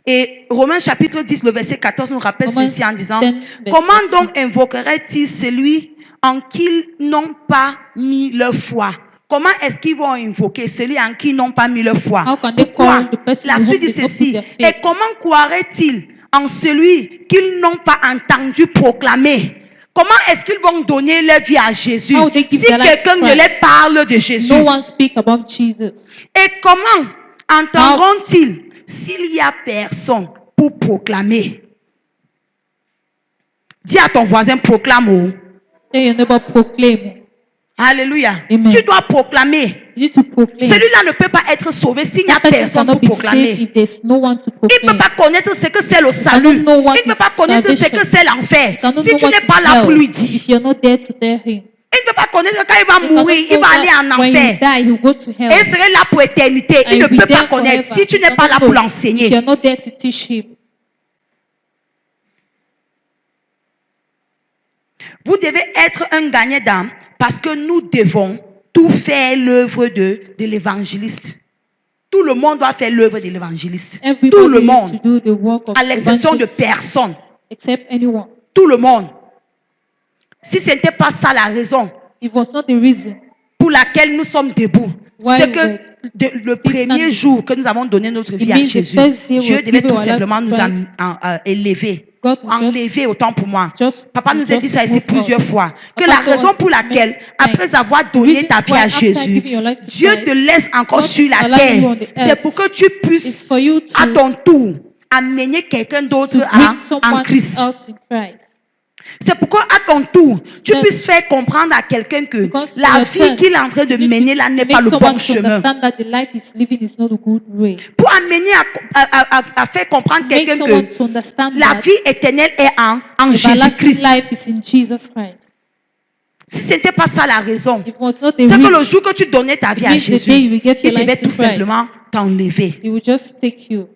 Et Romains chapitre 10, le verset 14 nous rappelle Romans ceci en disant, 10, verse comment 14. donc invoquerait-il celui en qui ils n'ont pas mis leur foi? Comment est-ce qu'ils vont invoquer celui en qui ils n'ont pas mis leur foi? How can they Pourquoi? call the person La in whom suite dit they don't put ceci. their Et faith? comment croiraient-ils en celui qu'ils n'ont pas entendu proclamer? Comment est-ce qu'ils vont donner leur vie à Jésus How they give si their life to quelqu'un ne Christ? les parle de Jésus? No one speak about Jesus. Et comment entendront-ils s'il n'y a personne pour proclamer? Dis à ton voisin, proclame. Oh. Tell your neighbor, proclaim. Alléluia. Amen. Tu dois proclamer. You need to proclaim. Celui-là ne peut pas être sauvé s'il n'y a That person personne cannot pour be saved proclamer. if there's no one to Il ne peut proclaim. pas connaître ce que c'est le salut. cannot know what Il ne peut is pas connaître ce salvation. que c'est l'enfer. You cannot Si know tu what n'es is pas là pour hell lui if dire. you're not there to tell him. Il ne peut pas connaître quand il va You cannot mourir, il know va aller that en when you enfer. die, you go to hell. Et il serait là pour éternité. And Il ne you'll be peut pas there connaître forever. si tu You n'es pas cannot là pour know if l'enseigner. you're not there to teach him. Vous devez être un gagnant d'âme parce que nous devons tout faire l'œuvre de l'évangéliste. Tout le monde doit faire l'œuvre de l'évangéliste. Tout Everybody le needs monde, to do the work of à l'exception de evangelist, personne. except anyone. Tout le monde. Si ce n'était pas ça la raison It was not the reason. pour laquelle nous sommes debout, Why c'est que we're le still premier standing. jour que nous avons donné notre vie It à means the Jésus, first day Dieu we've devait given tout our life simplement to nous Christ. élever. God will just- Enlever autant pour moi. just- Papa nous a just dit ça ici move plusieurs us. fois. Que Papa la told raison us pour this laquelle, many après times, avoir the donné reason ta vie why à after Jésus, giving your life to Dieu Christ, te laisse encore God sur la allows you on terre. the C'est earth. pour que tu It's puisses, for you à to, ton tour, amener quelqu'un d'autre to en bring someone Christ. else in Christ. C'est pourquoi à ton tour, tu Yes. puisses faire comprendre à quelqu'un que Because la your vie turn, qu'il est en train de you need mener to là n'est make pas le someone bon to chemin. understand that the life he's living is not a good way. Pour amener à faire comprendre Make quelqu'un someone que to understand la that vie éternelle est en everlasting Jésus-Christ. life is in Jesus Christ. Si ce n'était pas ça la raison, It was not the c'est que le reason. jour que tu donnais ta vie It à means the Jésus, day you will give il your devait life to tout Christ. simplement t'enlever. He will just take you.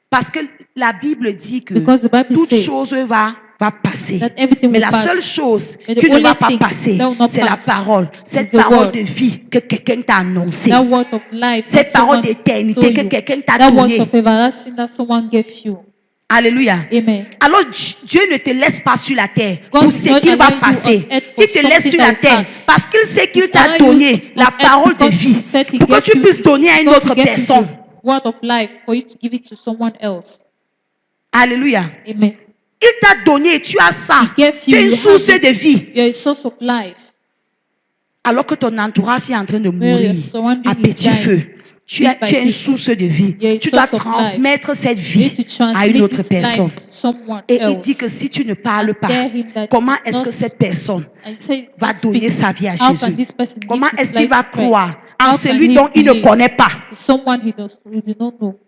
Parce que la Bible dit que Because the Bible toute says chose va passer. that everything Mais will la pass. seule chose But the qui ne only va pas thing passer, that will not c'est la pass parole. Cette is the parole word. de vie que quelqu'un t'a annoncée. That word of life Cette that parole someone d'éternité told que you. quelqu'un t'a That word donnée. of everlasting that someone gave you. Alléluia. Amen. Alors Dieu ne te laisse pas sur la terre God pour does ce not qu'il va allow you passer. on earth for Il te laisse something sur that la will terre pass. parce qu'il sait qu'il He's t'a allowing you donné on la earth parole de because vie he said he pour que gave tu you puisses it, donner à une because autre he gave you personne. the word of life for you to give it to someone else. Alléluia. Amen. Il t'a donné, tu as ça. He gave Tu you, as une you source have de it. vie. You're a source of life. Alors que ton entourage est en train de Where mourir your surrounding à is petit dying. feu. Tu as une source de vie. You're a Tu dois source of life. transmettre cette You vie need to à transmit une autre this personne. life to someone Et il else. dit que si tu ne parles And pas, tell him that comment you est-ce que not- cette personne and say, va don't speak. donner sa vie à How can Jésus? this person give Comment his est-ce qu'il life va to Christ? croire en How can celui he dont il ne believe connaît pas? in someone he do not know?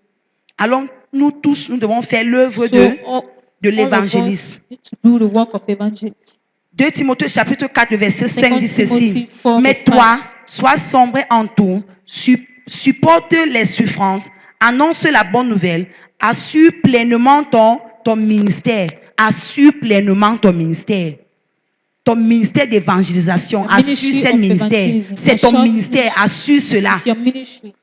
Alors, nous tous, nous devons faire l'œuvre So de all of l'évangéliste. us need to do the work of evangelist. 2 Timothée chapitre 4, verset 5 Second dit ceci. Timothy 4, Mais verse toi, sois sombre en tout, supporte les souffrances, annonce la bonne nouvelle, assure pleinement ton ministère. Assure pleinement ton ministère. Ton ministère d'évangélisation, The assure ministry ce of ministère. evangelism. C'est A ton short ministère, ministry. assure cela. It's your ministry.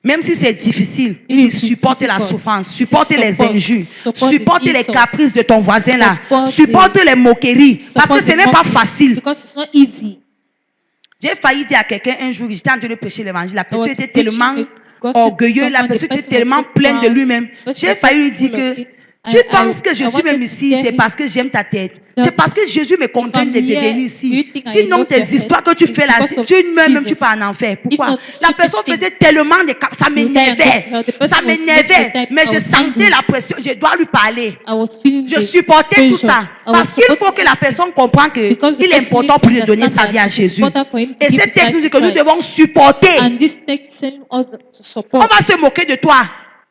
Même si c'est difficile, il Even dit if it's supportez la difficult, souffrance, say supportez les support, injures, support the supportez les insults, caprices de ton voisin là, support supporte les moqueries. Parce que support ce the n'est pas mockery, facile. because it's not easy. J'ai failli dire à quelqu'un un jour, j'étais en train de prêcher l'évangile. La I personne was était preaching tellement the gospel to orgueilleuse, la someone, the personne était person was tellement so pleine de proud, lui-même. the person J'ai was so failli lui dire full of que it. tu penses que je I suis même wanted to ici, tell c'est him parce que j'aime ta tête. that C'est parce que Jésus me contraint de I'm here, venir do ici. you think I Sinon, love tes your histoires head? que tu It's fais là, because of même tu Jesus. pars en enfer. Pourquoi? not, La stupid personne thing. faisait tellement de ça You die and go to m'énervait. hell. The person Ça was m'énervait. making the type, Mais I je was sentais angry. la pression. Je dois lui parler. I was feeling Je the supportais tout pressure. ça. I was Parce qu'il supposed faut to que la personne comprenne because the qu'il est person important needs pour to lui donner sa understand vie à that it's Jésus. important for him to Et give ce his texte life nous dit to que nous Christ. devons supporter. And this text telling us to On support. va se moquer de toi.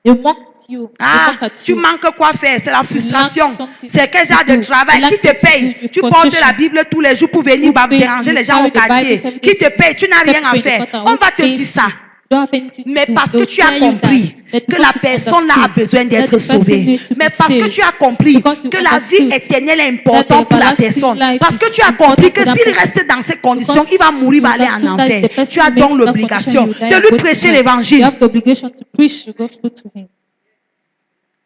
They mock you. They Ah, mock at tu you. manques quoi faire? C'est la frustration. something C'est quel to genre de do. travail? You lack Qui te things to paye? do. You Tu portes frustration. la Bible tous les jours pour venir Who pays déranger you? les gens Carry au the Bible quartier. every Qui day te to paye? Tu n'as step rien à in the faire. quarter. On Who va te pays dire ça. you? Don't have anything to Mais do. parce que They'll tu as tell you compris that. But que because la you personne là a understood besoin that d'être the person sauvée. needs to be Mais parce que saved. tu as compris Because you que la vie understood éternelle est that importante the pour la everlasting personne. life Parce que is tu as important compris que to that s'il person. reste dans ces conditions, Because il va mourir, you va aller en understood that enfer. the person Tu as makes donc that l'obligation condition, you die de and lui go to prêcher hell. l'évangile. You have the obligation to preach the gospel to him.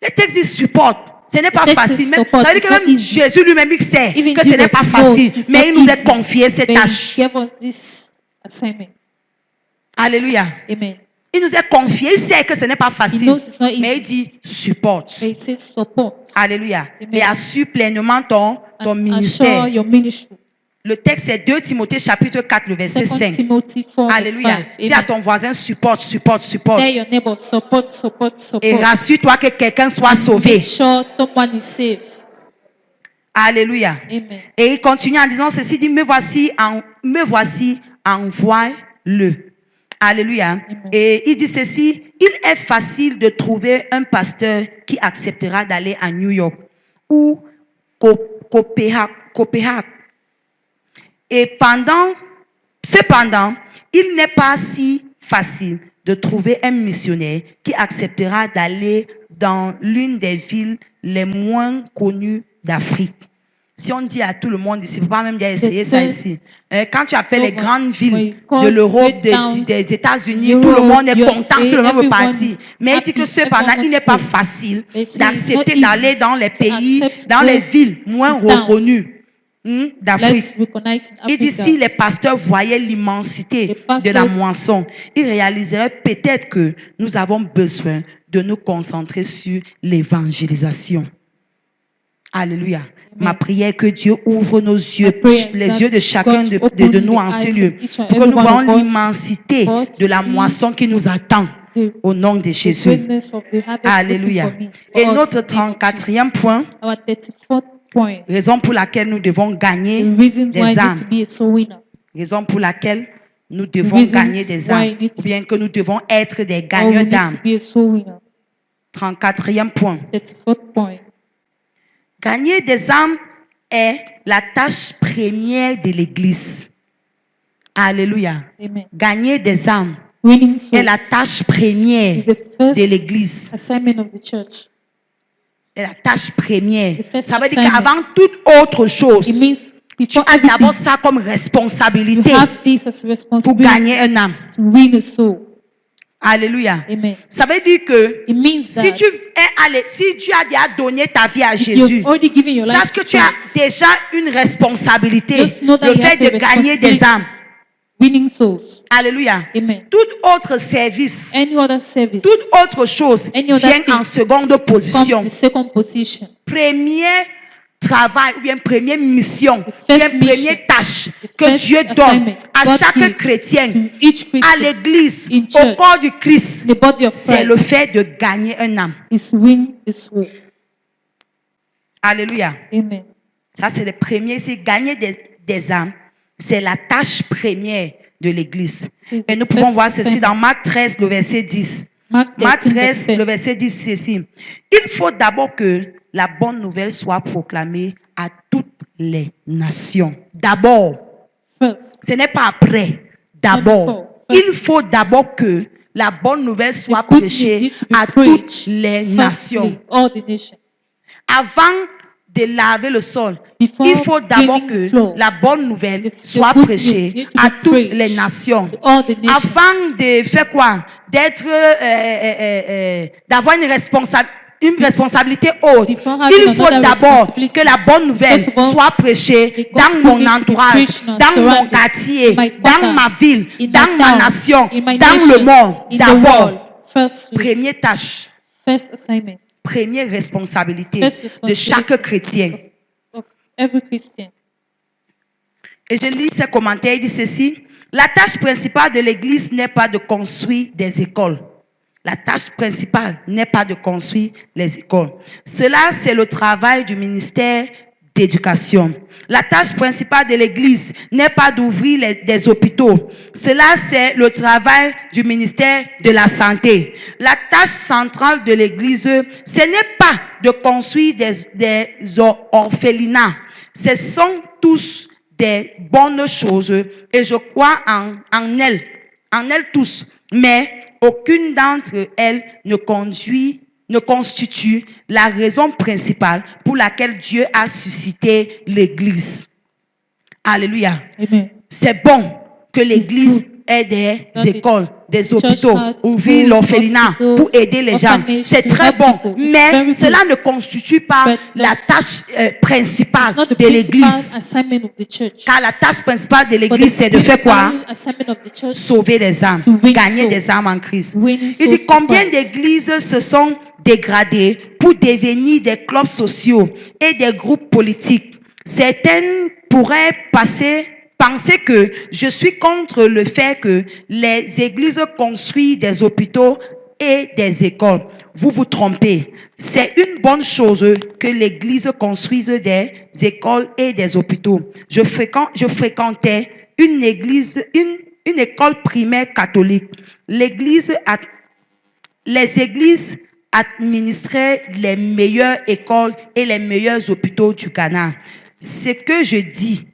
Le texte dit supporte. Ce n'est pas text facile. is Même, support. ça veut dire que It's not même easy. Jésus lui-même il sait Even que ce n'est Jesus pas knows facile. it's Mais not il nous a easy. confié cette But he tâche. gave us this assignment. Alléluia. Amen. Il nous a confié. Il sait que ce n'est pas He facile. knows it's not Mais il easy. dit supporte. But he says support. Alléluia. Amen. Et assure pleinement ton And ministère. assure your ministry. Le texte est 2 Timothée chapitre 4, le verset 2 5. Timothy 4 verse Alléluia. 5. Dis à Amen. ton voisin supporte, supporte, supporte. Tell your neighbor support, support, Et support. rassure-toi que quelqu'un soit And sauvé. make sure someone is saved. Alléluia. Amen. Et il continue en disant ceci, dit, me voici, envoie-le. Alléluia. Amen. Et il dit ceci, il est facile de trouver un pasteur qui acceptera d'aller à New York ou Copenhague. Et cependant, il n'est pas si facile de trouver un missionnaire qui acceptera d'aller dans l'une des villes les moins connues d'Afrique. Si on dit à tout le monde ici, il ne faut pas même dire essayer ça ici. Quand tu appelles les grandes villes de l'Europe, des États-Unis, tout le monde est content, tout le monde veut partir. Mais il dit que cependant, il n'est pas facile d'accepter d'aller dans les pays, dans les villes moins reconnues d'Afrique. Let's recognize in Il dit Africa. si les pasteurs voyaient l'immensité de la moisson, ils réaliseraient peut-être que nous avons besoin de nous concentrer sur l'évangélisation. Alléluia. Ma prière est que Dieu ouvre nos yeux, les yeux de chacun de nous en ce lieu, pour que nous voyons l'immensité de la moisson qui nous attend au nom de Jésus. Alléluia. Et notre 34e point, Our 34th point. raison pour laquelle nous devons gagner The reason why des you need âmes. to be a soul winner. Raison pour laquelle nous devons Reasons gagner des why âmes, you need to- ou bien que nous devons être des Or we gagneurs need d'âmes. to be a soul winner. 34e point. 34th point. Gagner des âmes est la tâche première de l'Église. Alléluia. Amen. Gagner des âmes Winning est souls la tâche première is the first de l'Église. assignment of the church. C'est la tâche première. The first Ça veut dire assignment. qu'avant toute autre It chose, means tu before as d'abord everything, ça comme you responsabilité have this as a pour responsibility gagner un âme. to win a soul. Alléluia. Amen. Ça veut dire que It means si that tu as déjà donné ta vie à if Jésus, you've already given your life sache que to tu as Christ, déjà une responsabilité, just know that le you fait have the de gagner des responsibility. âmes. winning souls. Alléluia. Amen. Tout autre service, Any other service toute autre chose Any other vient thing en seconde comes position. the second position. Premier travail, ou bien première mission, ou The bien first mission, première tâche the que first Dieu donne assignment à God chaque gives chrétien, to each à Christian l'église, in au church, corps du Christ, the body of c'est le Christ fait de gagner un âme. is win a soul. Alléluia. Amen. Ça, c'est le premier. C'est gagner des âmes. C'est la tâche première de l'église. It's Et the nous pouvons first voir ceci assignment. dans Marc 13, le verset 10. Mark Marc 13, 13, verse le 10. verset 10, c'est ceci. Il faut d'abord que la bonne nouvelle soit proclamée à toutes les nations. D'abord. First, Ce n'est pas après. D'abord. before. Il faut d'abord que la bonne nouvelle soit the good news prêchée need to be à preached toutes les nations. firstly, all the nations. Avant de laver le sol, Before il faut d'abord cleaning que the floor, la bonne nouvelle the soit good news prêchée need to à be toutes preached les nations. to all the nations. Afin de faire quoi? D'être, d'avoir une responsabilité haute. Before having Il faut another d'abord responsibility, que la bonne nouvelle first of all, soit prêchée the dans gospel mon needs to be entourage, preached in our dans mon surroundings, quartier, in my dans quarter, ma ville, in dans my ma town, nation, in my dans nation, le monde. in the D'abord, world. Firstly, première tâche, first assignment, première responsabilité first de chaque responsibility chrétien. of every Christian. Et je lis ces commentaires, il dit ceci. La tâche principale de l'Église n'est pas de construire des écoles. La tâche principale n'est pas de construire les écoles. Cela, c'est le travail du ministère d'éducation. La tâche principale de l'Église n'est pas d'ouvrir des hôpitaux. Cela, c'est le travail du ministère de la santé. La tâche centrale de l'Église, ce n'est pas de construire des orphelinats. Ce sont tous des bonnes choses et je crois en elles tous. Mais aucune d'entre elles ne constitue la raison principale pour laquelle Dieu a suscité l'Église. Alléluia. Amen. C'est bon que l'Église ait des écoles, des hôpitaux, ouvrir l'orphelinat pour aider les gens. C'est très bon, mais cela ne constitue pas la tâche principale de l'Église. Car la tâche principale de l'Église, c'est de faire quoi? Sauver les âmes, gagner des âmes en Christ. Il dit combien d'églises se sont dégradées pour devenir des clubs sociaux et des groupes politiques. Certaines pourraient penser que je suis contre le fait que les églises construisent des hôpitaux et des écoles. Vous vous trompez. C'est une bonne chose que l'église construise des écoles et des hôpitaux. Je fréquentais une école primaire catholique. Les églises administraient les meilleures écoles et les meilleurs hôpitaux du Ghana. Ce que je dis,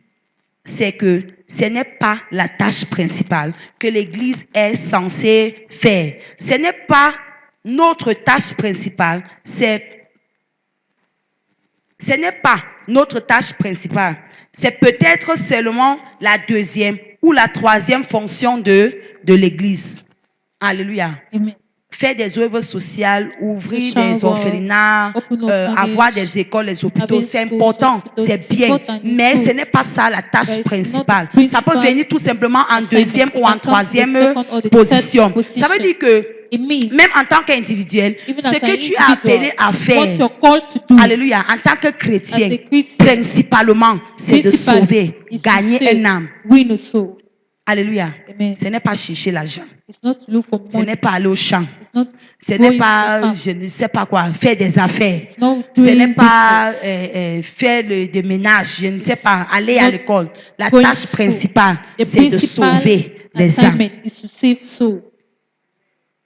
c'est que ce n'est pas la tâche principale que l'Église est censée faire. Ce n'est pas notre tâche principale. Ce n'est pas notre tâche principale. C'est peut-être seulement la deuxième ou la troisième fonction de l'Église. Alléluia. Amen. Faire des œuvres sociales, ouvrir des orphelinats, avoir des écoles, des hôpitaux, c'est important, c'est bien, mais ce n'est pas ça la tâche principale. Ça peut venir tout simplement en deuxième ou en troisième position. Ça veut dire que même en tant qu'individuel, ce que tu as appelé à faire, alléluia, en tant que chrétien, principalement, c'est de sauver, gagner un âme. Alléluia. Amen. Ce n'est pas chercher l'argent. Ce Ce n'est pas aller au champ. Ce n'est pas, je ne sais pas quoi, faire des affaires. Ce n'est pas faire des ménages. Je ne sais pas, aller à l'école. La tâche principale, c'est de sauver les âmes.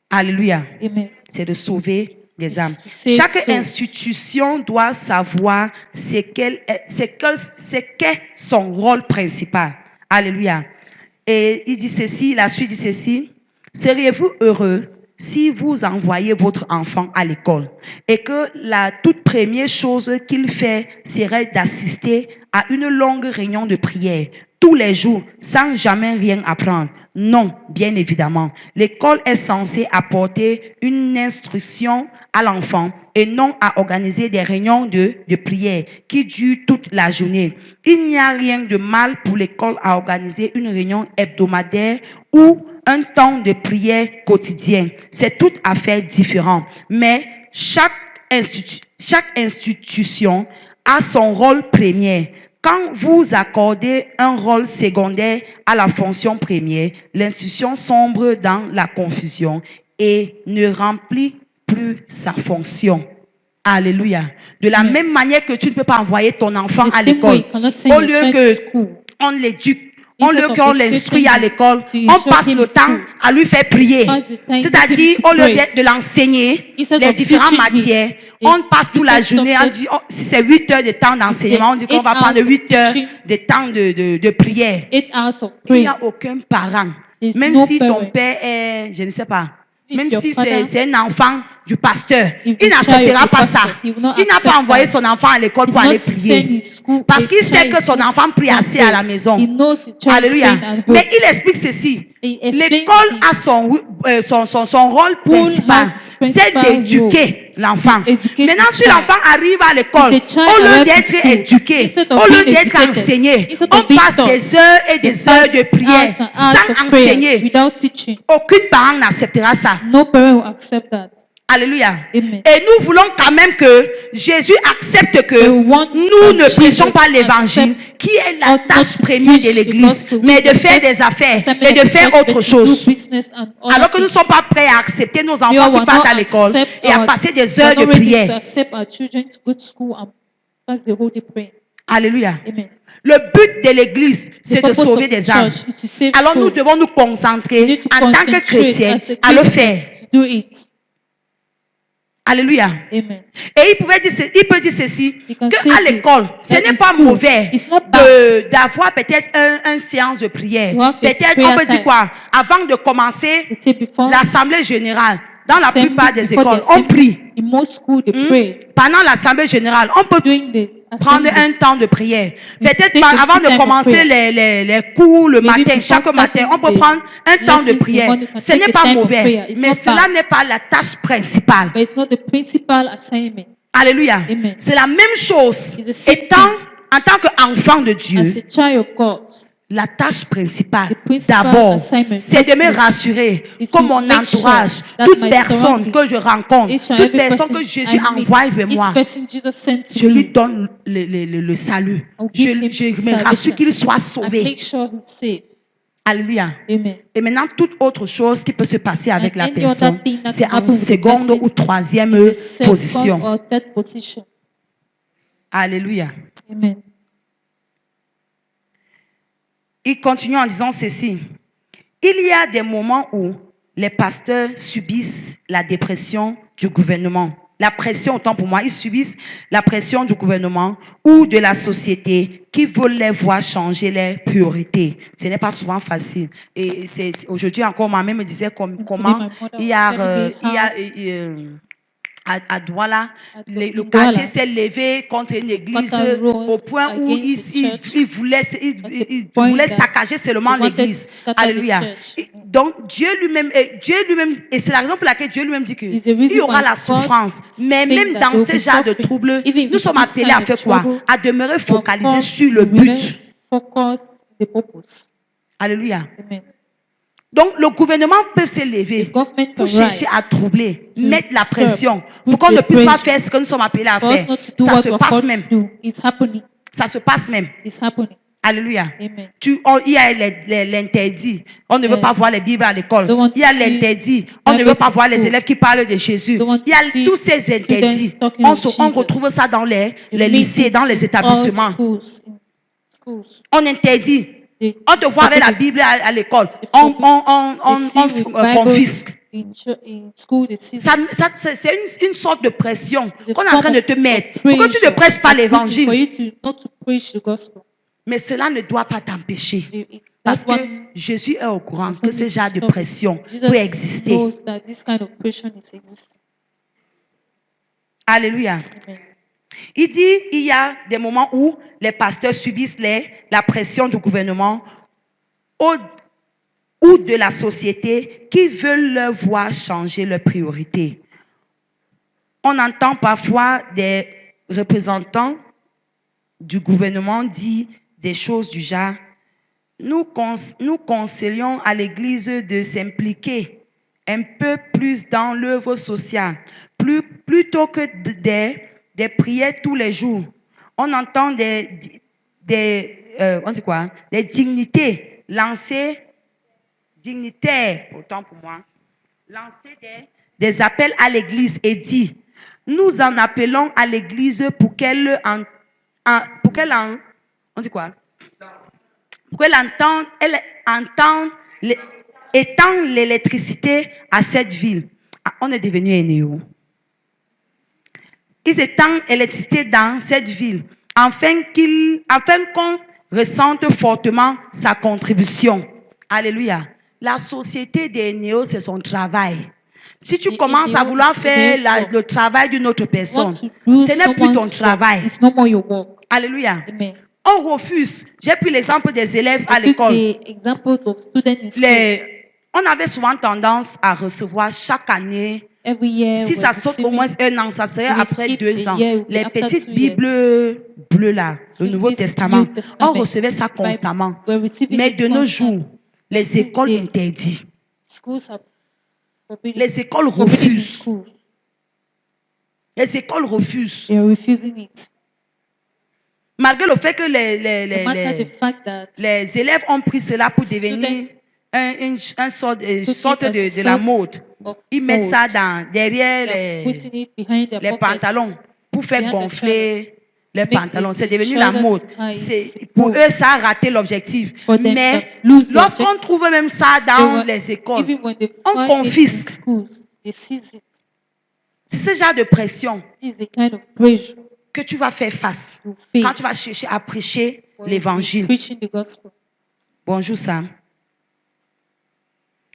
Alléluia. C'est de sauver des âmes. Chaque institution doit savoir ce qu'est son rôle principal. Alléluia. Et il dit ceci, la suite dit ceci. Seriez-vous heureux si vous envoyez votre enfant à l'école et que la toute première chose qu'il fait serait d'assister à une longue réunion de prière tous les jours sans jamais rien apprendre? Non, bien évidemment. L'école est censée apporter une instruction à l'enfant et non à organiser des réunions de prière qui durent toute la journée. Il n'y a rien de mal pour l'école à organiser une réunion hebdomadaire ou un temps de prière quotidien. C'est tout à fait différent. Mais chaque institution a son rôle premier. Quand vous accordez un rôle secondaire à la fonction première, l'institution sombre dans la confusion et ne remplit plus sa fonction. Alléluia. De la même manière que tu ne peux pas envoyer ton enfant à l'école, au lieu qu'on l'éduque, au lieu qu'on l'instruit à l'école, on passe le temps à lui faire prier. C'est-à-dire, au lieu de l'enseigner, les différentes matières, on passe toute la journée, on dit, oh, si c'est 8 heures de temps d'enseignement, on dit qu'on va prendre 8 heures de temps de prière. Il n'y a aucun parent, même si ton père est, je ne sais pas, même si c'est un enfant du pasteur. If Il the child n'acceptera of the pas ça. pastor, he will not Il n'a pas accept envoyé that. son enfant à l'école He pour did aller not send prier. his school, Parce his qu'il sait child que son enfant prie to assez à la pray. maison. He knows the child is Alléluia. praying at home. Mais il explique ceci. He explains L'école this. a son rôle School principal, has c'est principal d'éduquer l'enfant. to educate Maintenant, the si child. l'enfant arrive à l'école, If the child au lieu arrives to d'être school, éduqué, instead of au lieu being d'être educated, enseigné, instead on of being passe taught, des heures et des heures de prière Hours and hours sans of prayer enseigner. without teaching. Aucun parent n'acceptera ça. No parent will accept that. Alléluia. Amen. Et nous voulons quand même que Jésus accepte que We want nous ne that prêchons Jesus pas l'évangile, accept qui est la us not tâche to première de preach the l'église, gospel, mais which de is the faire first des affaires assignment et of de the faire church, autre but to chose. do business and other Alors que nous ne things. sommes pas prêts à accepter nos We enfants will qui partent not à l'école accept et à our- passer des we are heures de not ready to prière. accept our children to go to school and pass the whole day praying. Alléluia. Amen. Le but de l'église, The c'est de purpose sauver of des the âmes. church is to save Alors nous souls. devons nous We concentrer need to en tant que concentrate chrétiens as a à le Christian faire. to do it. Alléluia. Amen. Et il peut dire ceci, He can que say à this, l'école, ce that n'est in pas school, mauvais it's not bad d'avoir peut-être un séance de prière. to have a Peut-être, prayer on peut dire time. quoi? Avant de commencer They say before l'assemblée générale, dans la assembly, plupart des before the écoles, on assembly, prie. in most schools they pray. Pendant l'assemblée générale, on peut During the prendre assembly, un temps de prière. We Peut-être take a avant time de of commencer prayer. les cours le Maybe matin, before chaque matin, starting on peut the prendre un temps de lessons in the prière. morning, we Ce take n'est a pas time of mauvais, prayer. It's mais not cela bad. n'est pas la tâche principale. but it's not the principal assignment. Alléluia. Amen. C'est la même chose. It's the same Étant, en tant qu'enfant de As Dieu, a child of God, la tâche principale, The principal d'abord, assignment, c'est de me firstly, rassurer is que to mon make sure entourage, that toute my personne surrounding, que je rencontre, each and toute every personne person que Jésus I meet, envoie vers each moi, person Jesus sent to je lui me, donne le salut. I'll give him Je me salvation rassure qu'il soit and sauvé. make sure he's safe. Alléluia. Amen. Et maintenant, toute autre chose qui peut se passer avec And la any personne, other thing that c'est can en happen with the seconde person ou troisième Is a second position. or third position. Alléluia. Amen. Il continue en disant ceci. Il y a des moments où les pasteurs subissent la dépression du gouvernement. La pression, autant pour moi, ils subissent la pression du gouvernement ou de la société qui veulent les voir changer leurs priorités. Ce n'est pas souvent facile. Et aujourd'hui encore, ma mère me disait comment my mother il y a, was telling me à Douala, le Douala, quartier s'est levé contre une église Quarter rose au point où against the church. il voulait point voulait that saccager seulement they wanted l'église. to scatter the Alléluia. church. Donc Dieu lui-même, et c'est la raison pour laquelle Dieu lui-même dit que Is the reason il y aura why la God souffrance. Mais says même that dans there will ce be genre de suffering. troubles, Even nous in sommes this appelés kind à of faire quoi? trouble, À demeurer focalisés course, sur le we remain but. Focus the purpose. Alléluia. Amen. Donc le gouvernement peut se The lever government pour can chercher à rise troubler, to mettre la disturb, pression, put pour qu'on ne the puisse pas pressure. faire ce que nous sommes appelés à for us faire. not to do Ça what se we're passe called même. to do. It's happening. Ça se passe même. It's happening. Alléluia. Amen. Il y a l'interdit. On ne veut pas voir les Bibles à l'école. Don't want Il y a to see l'interdit. On ne veut Bibles pas in voir les school. élèves qui parlent de Jésus. Don't want Il y a to see tous ces interdits. students talking On of Jesus. retrouve ça dans les You meet lycées, dans les in établissements. all schools, in schools. On interdit. They On te voit avec la forbid Bible à l'école. They On see with Bible confisque. in school, they see C'est une sorte de pression the qu'on est en train de form te of mettre. Pourquoi tu ne pressure prêches pas they're putting for l'évangile? you not to preach the gospel. Mais cela ne doit pas t'empêcher. That's Parce que what Jésus est au courant que something ce genre de stop it. pression Jesus peut exister. knows that this kind of pressure is existing. Alléluia. Amen. Il dit, il y a des moments où les pasteurs subissent la pression du gouvernement ou de la société qui veulent leur voir changer leurs priorités. On entend parfois des représentants du gouvernement dire des choses du genre, nous conseillons à l'Église de s'impliquer un peu plus dans l'œuvre sociale, plutôt que des prières tous les jours. On entend des dignités dignitaires, autant pour moi, lancer des appels à l'Église et dit, nous en appelons à l'Église pour qu'elle entende étendre l'électricité à cette ville. Ah, on est devenu un néo. Ils étendent l'électricité dans cette ville afin qu'on ressente fortement sa contribution. Alléluia. La société des néos, c'est son travail. Si tu in commences your à vouloir faire today's work, le travail d'une autre personne, want to do ce n'est plus ton someone's travail. work, it's no more your work. Alléluia. Amen. On refuse. J'ai pris l'exemple des élèves à I took l'école. the example of students in school. On avait souvent tendance à recevoir chaque année, Every year si we're ça saute au moins receiving, 1 an, ça serait we après skipped 2 a ans. year, it will be Les after petites 2 years. Bibles bleues là, le See Nouveau this Testament, New on Testament recevait ça Bible, constamment. we're receiving Mais it de nos constant. jours, les This écoles day, interdisent. schools are forbidden. Les écoles It's forbidden in refusent. school. Les écoles refusent. They are refusing it. Malgré le fait que No matter the fact that les élèves ont pris cela pour devenir une sorte de la mode. of Ils mettent mode, ça derrière they are putting it behind their les pockets. pantalons pour faire behind the gonfler les Make pantalons. the C'est devenu la shoulders mode. high, Pour mode. eux, ça a raté l'objectif. For them, Mais they lose the lorsqu'on objective. trouve même ça They dans were- les écoles, Even when they on find it in confisque. schools, they seize it. C'est ce genre de pression This is the kind of pressure que tu vas faire face you face quand tu vas chercher à prêcher when l'évangile. you're preaching the gospel. Bonjour Sam.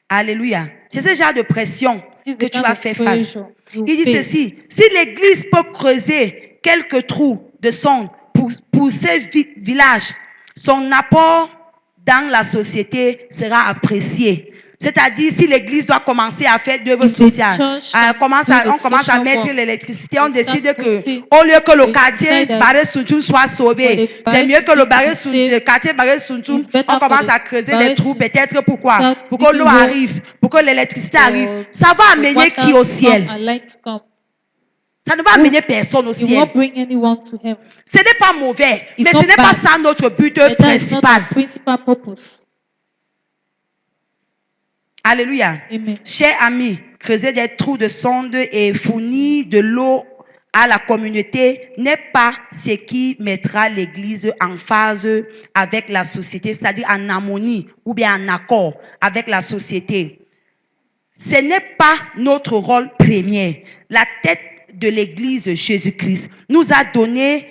Alléluia. C'est ce genre de pression This is que the tu kind vas of faire face. pressure you Il dit face. ceci, si l'Église peut creuser quelques trous de son pour ces villages, son apport dans la société sera apprécié. C'est-à-dire, si l'Église doit commencer à faire d'œuvres If the sociales, church on commence à social mettre work, l'électricité, on they start décide que putting- au lieu que le they quartier decide that Barré Suntoun soit sauvé, for the c'est Barré mieux que Suntoun le, to be saved, le quartier Barré Suntoun, it's better on for commence the à creuser Barré des trous, Suntoun peut-être pourquoi? start Pour que digging l'eau wells, arrive, pour que l'électricité for arrive. Ça va the amener water qui au to ciel? come and light to come. Ça ne va amener personne au It ciel. won't bring anyone to heaven. Ce n'est pas mauvais, It's mais not ce n'est pas bad. ça notre but But that is not principal. the principal purpose. Alléluia. Amen. Chers amis, creuser des trous de sonde et fournir de l'eau à la communauté n'est pas ce qui mettra l'Église en phase avec la société, c'est-à-dire en harmonie ou bien en accord avec la société. Ce n'est pas notre rôle premier. La tête de l'Église, Jésus-Christ, nous a donné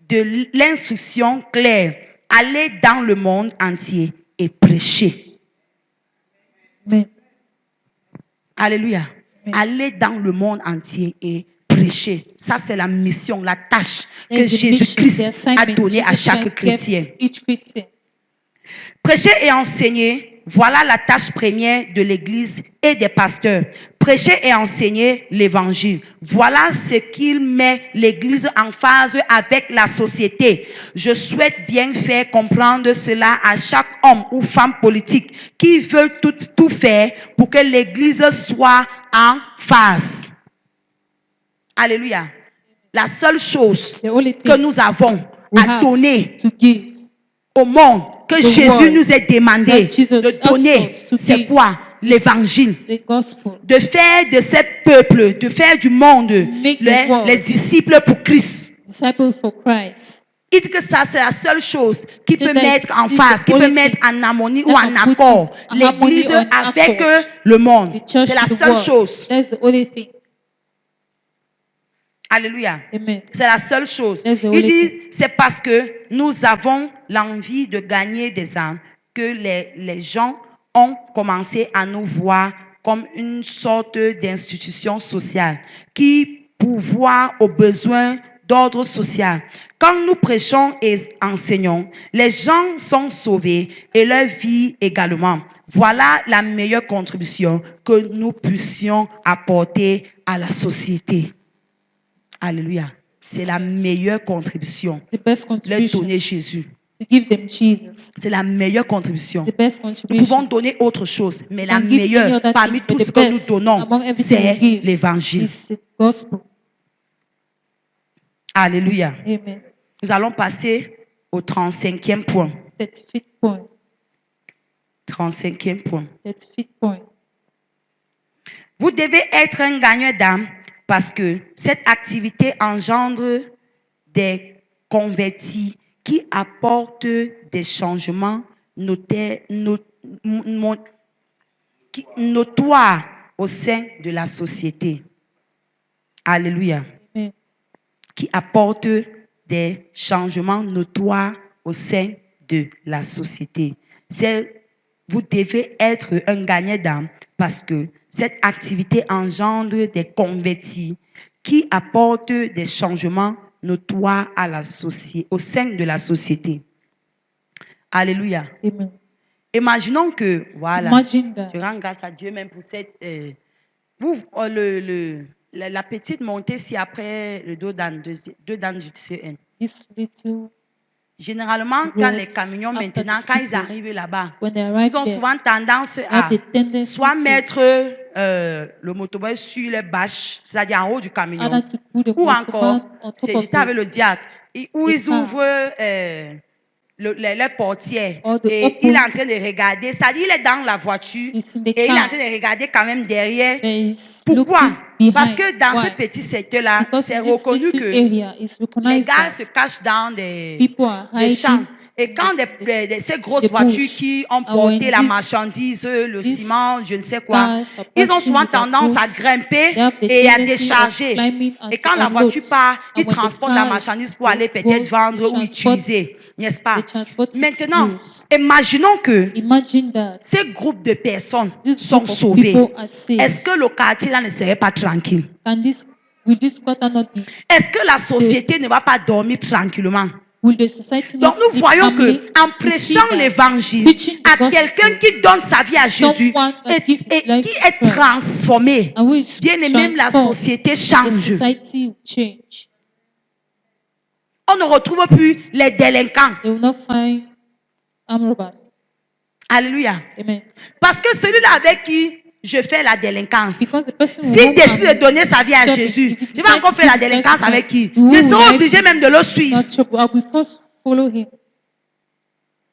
de l'instruction claire. Allez dans le monde entier et prêcher. Amen. Alléluia. Amen. Allez dans le monde entier et prêcher. Ça, c'est la mission, la tâche que There's the mission, the Jésus-Christ a assignment donnée à Jesus chaque Christ chrétien. gave each Christian. Prêcher et enseigner, voilà la tâche première de l'Église et des pasteurs. Prêcher et enseigner l'Évangile. Voilà ce qu'il met l'Église en phase avec la société. Je souhaite bien faire comprendre cela à chaque homme ou femme politique qui veut tout faire pour que l'Église soit en phase. Alléluia. La seule chose The only que thing nous avons we à have donner to give, au monde, que The Jésus word nous a demandé that Jesus de donner, asked us to c'est give. quoi? L'évangile. the gospel, De faire de ces peuples, de faire du monde Make the world. les disciples pour Christ. disciples for Christ. Il dit que ça, c'est la seule chose qui So peut that mettre en is phase, the qui peut only mettre thing en harmonie that ou en can put accord in harmony l'Église or in avec accord. le monde. The church C'est la to the seule world. chose. That's the only thing. Alléluia. Amen. C'est la seule chose. That's the Il only dit, c'est parce que nous avons l'envie de gagner des âmes que les gens ont commencé à nous voir comme une sorte d'institution sociale qui pourvoit aux besoins d'ordre social. Quand nous prêchons et enseignons, les gens sont sauvés et leur vie également. Voilà la meilleure contribution que nous puissions apporter à la société. Alléluia. C'est la meilleure contribution. The best Leur contribution donner Jésus. to give them Jesus. C'est la meilleure contribution. The best Nous contribution. pouvons donner autre chose, mais la can give any meilleure other parmi thing, tout but ce the que nous best donnons, among everything c'est we give l'évangile. is the gospel. Alléluia. Amen. Nous allons passer au 35e point. 35th point. 35e point. 35th point. Vous devez être un gagneur d'âme parce que cette activité engendre des convertis qui apportent des changements notoires au sein de la société. Alléluia. Amen. Qui apportent des changements notoires au sein de la société. Vous devez être un gagnant d'âme parce que cette activité engendre des convertis qui apportent des changements notoires à la au sein de la société. Alléluia. Amen. Imaginons que, voilà, Imagine that. je rends grâce à Dieu même pour cette... la petite montée, c'est après le deux dames du CN. This little, Généralement, quand les roads camions, after maintenant, these quand ils people, arrivent là-bas, when they arrive ils ont there, souvent tendance they à have the tendency soit to mettre le motoboy sur les bâches, c'est-à-dire en haut du camion, either to put the ou motorbike encore, on top c'est of j'étais avec the le diacre, où the ils car. ouvrent les portières Or they et open- il est en train de regarder, c'est-à-dire il est dans la voiture He's in the et il est en car. train de regarder quand même derrière. There is Pourquoi? looking behind. Parce que dans Why? ce petit secteur-là, Because c'est in this reconnu little que area, it's les recognized gars that se cachent dans des people are champs. hiding. Et quand ces grosses the voitures bush. qui ont And porté when la this- marchandise, le these ciment, je ne sais quoi, cars are ils ont passing souvent with their tendance à goods, grimper they have the et à tendency of décharger. climbing and Et to quand la unload. voiture part, And ils when the transportent la car is marchandise pour aller goes peut-être to vendre ou transport- utiliser, n'est-ce pas? they transport it Maintenant, goods. imaginons que Imagine that ces groupes de personnes this sont group of sauvés. people are saved. Est-ce que le quartier là ne serait pas tranquille? Will this quarter not be? Est-ce que la société ne va pas dormir tranquillement? Will the society not Donc nous sleep voyons calmly? que en We see prêchant that l'évangile preaching the à gospel, quelqu'un qui donne sa vie à Jésus someone that et, gives his et life qui to est Christ, transformé, and who is bien et même la transformed, société the change. society will change. On ne retrouve plus les délinquants. They will not find armed robbers. Alléluia. Amen. Parce que celui-là avec qui je fais la délinquance, Because the person who s'il whom décide I'm de donner sa vie à serving, Jésus, if he il va encore decides faire to la give his life délinquance to avec Christ, qui? who Je will serai like obligé him? même de le suivre. Not trouble. I will first follow him.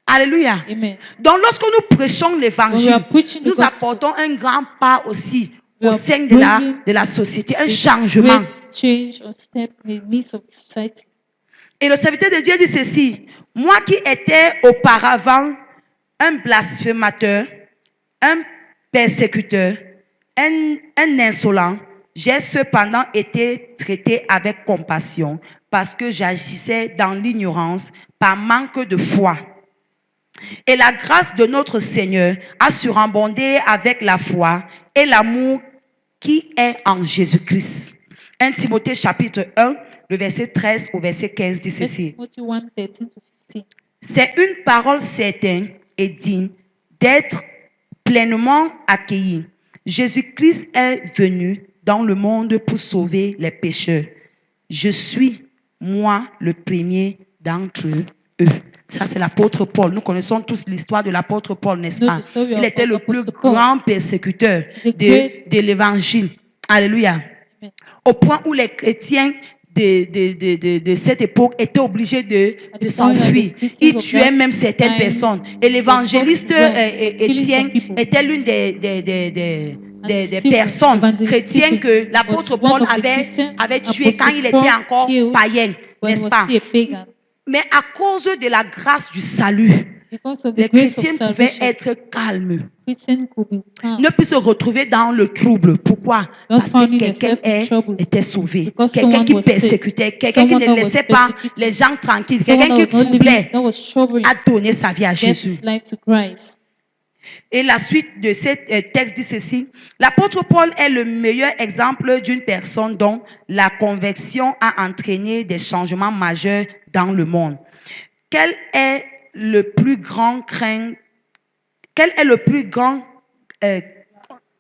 Alléluia. Amen. Donc lorsque nous prêchons When we l'évangile, are preaching the nous gospel, apportons un grand pas aussi we au are sein bringing de la société, un a changement. great change or step in the midst of the society. Et le serviteur de Dieu dit ceci: moi qui étais auparavant un blasphémateur, un persécuteur, un insolent, j'ai cependant été traité avec compassion parce que j'agissais dans l'ignorance par manque de foi. Et la grâce de notre Seigneur a surabondé avec la foi et l'amour qui est en Jésus-Christ. 1 Timothée chapitre 1, le verset 13 au verset 15 dit 1 ceci. Timothy 1, 13 to 15. C'est une parole certaine et digne d'être pleinement accueillie. Jésus-Christ est venu dans le monde pour sauver les pécheurs. Je suis, moi, le premier d'entre eux. Ça, c'est l'apôtre Paul. Nous connaissons tous l'histoire de l'apôtre Paul, n'est-ce Know pas? the story Il of était le plus Apostle Paul, grand persécuteur the great- de l'évangile. Alléluia. Amen. Au point où les chrétiens de cette époque étaient obligés de At the point s'enfuir. that the Christians Ils of tuaient that même certaines time personnes. Et l'évangéliste were killing Étienne some people. était l'une des Stephen, personnes evangelist chrétiennes Stephen, que l'apôtre was one Paul of the avait Christians tué quand Apostle il était Paul encore killed païen, when he n'est-ce was pas? still a pagan. Mais à cause de la grâce du salut, Because of the les grace of chrétiens pouvaient salvation, être calmes, Christian could be calm. ne plus se retrouver dans le trouble. Pourquoi? Not Parce que finding quelqu'un yourself in trouble. était sauvé. Because Quelqu'un someone qui was saved. persécutait, quelqu'un qui Someone ne that was laissait pas persecuted. les gens tranquilles, Someone quelqu'un qui that was not living, troublait, that was troubling, a donné sa vie à gave Jésus. his life to Christ. Et la suite de ce texte dit ceci: l'apôtre Paul est le meilleur exemple d'une personne dont la conversion a entraîné des changements majeurs dans le monde. Quel est le plus grand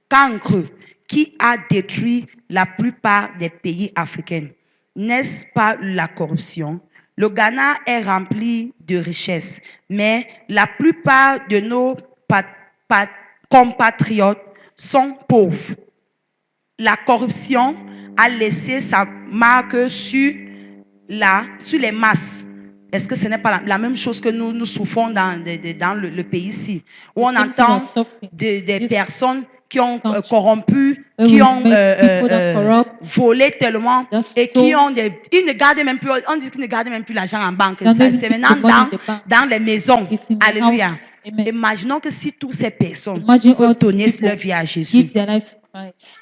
cancre qui a détruit la plupart des pays africains? N'est-ce pas la corruption? Le Ghana est rempli de richesses, mais la plupart de nos compatriotes sont pauvres. La corruption a laissé sa marque sur les masses. Est-ce que ce n'est pas la même chose que nous souffrons dans le pays ici, où on The same thing entend was suffering. des This personnes qui ont country, corrompu, where qui we ont make people that corrupt, volé tellement that et qui stole, ont ils ne gardent même plus, on dit qu'ils ne gardent même plus l'argent en banque. Don't Ça, even c'est keep maintenant the money in the bank. dans les maisons. It's in the Alléluia. houses. Amen. Imaginons que si toutes ces personnes Imagine all peuvent these donner people leur vie à Jésus, give their lives to Christ.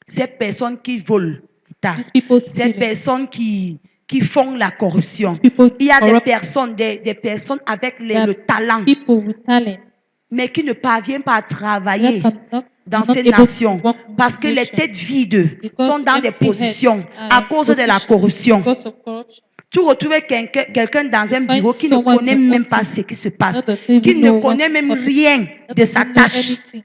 ces personnes qui volent, These people ces steal. personnes qui font la corruption. These people Il y a des corrupt. personnes, des personnes avec There are le talent, people with talent mais qui ne parviennent pas à travailler. that cannot dans not ces able to nations work in parce que this les nation. têtes vides Because sont dans des empty heads positions are à in cause de la position corruption. because of corruption. Tu retrouves quelqu'un dans un Find bureau qui ne someone connaît in même pas office ce qui se passe, that doesn't qui even ne know what connaît is même happening, rien that de sa doesn't know tâche anything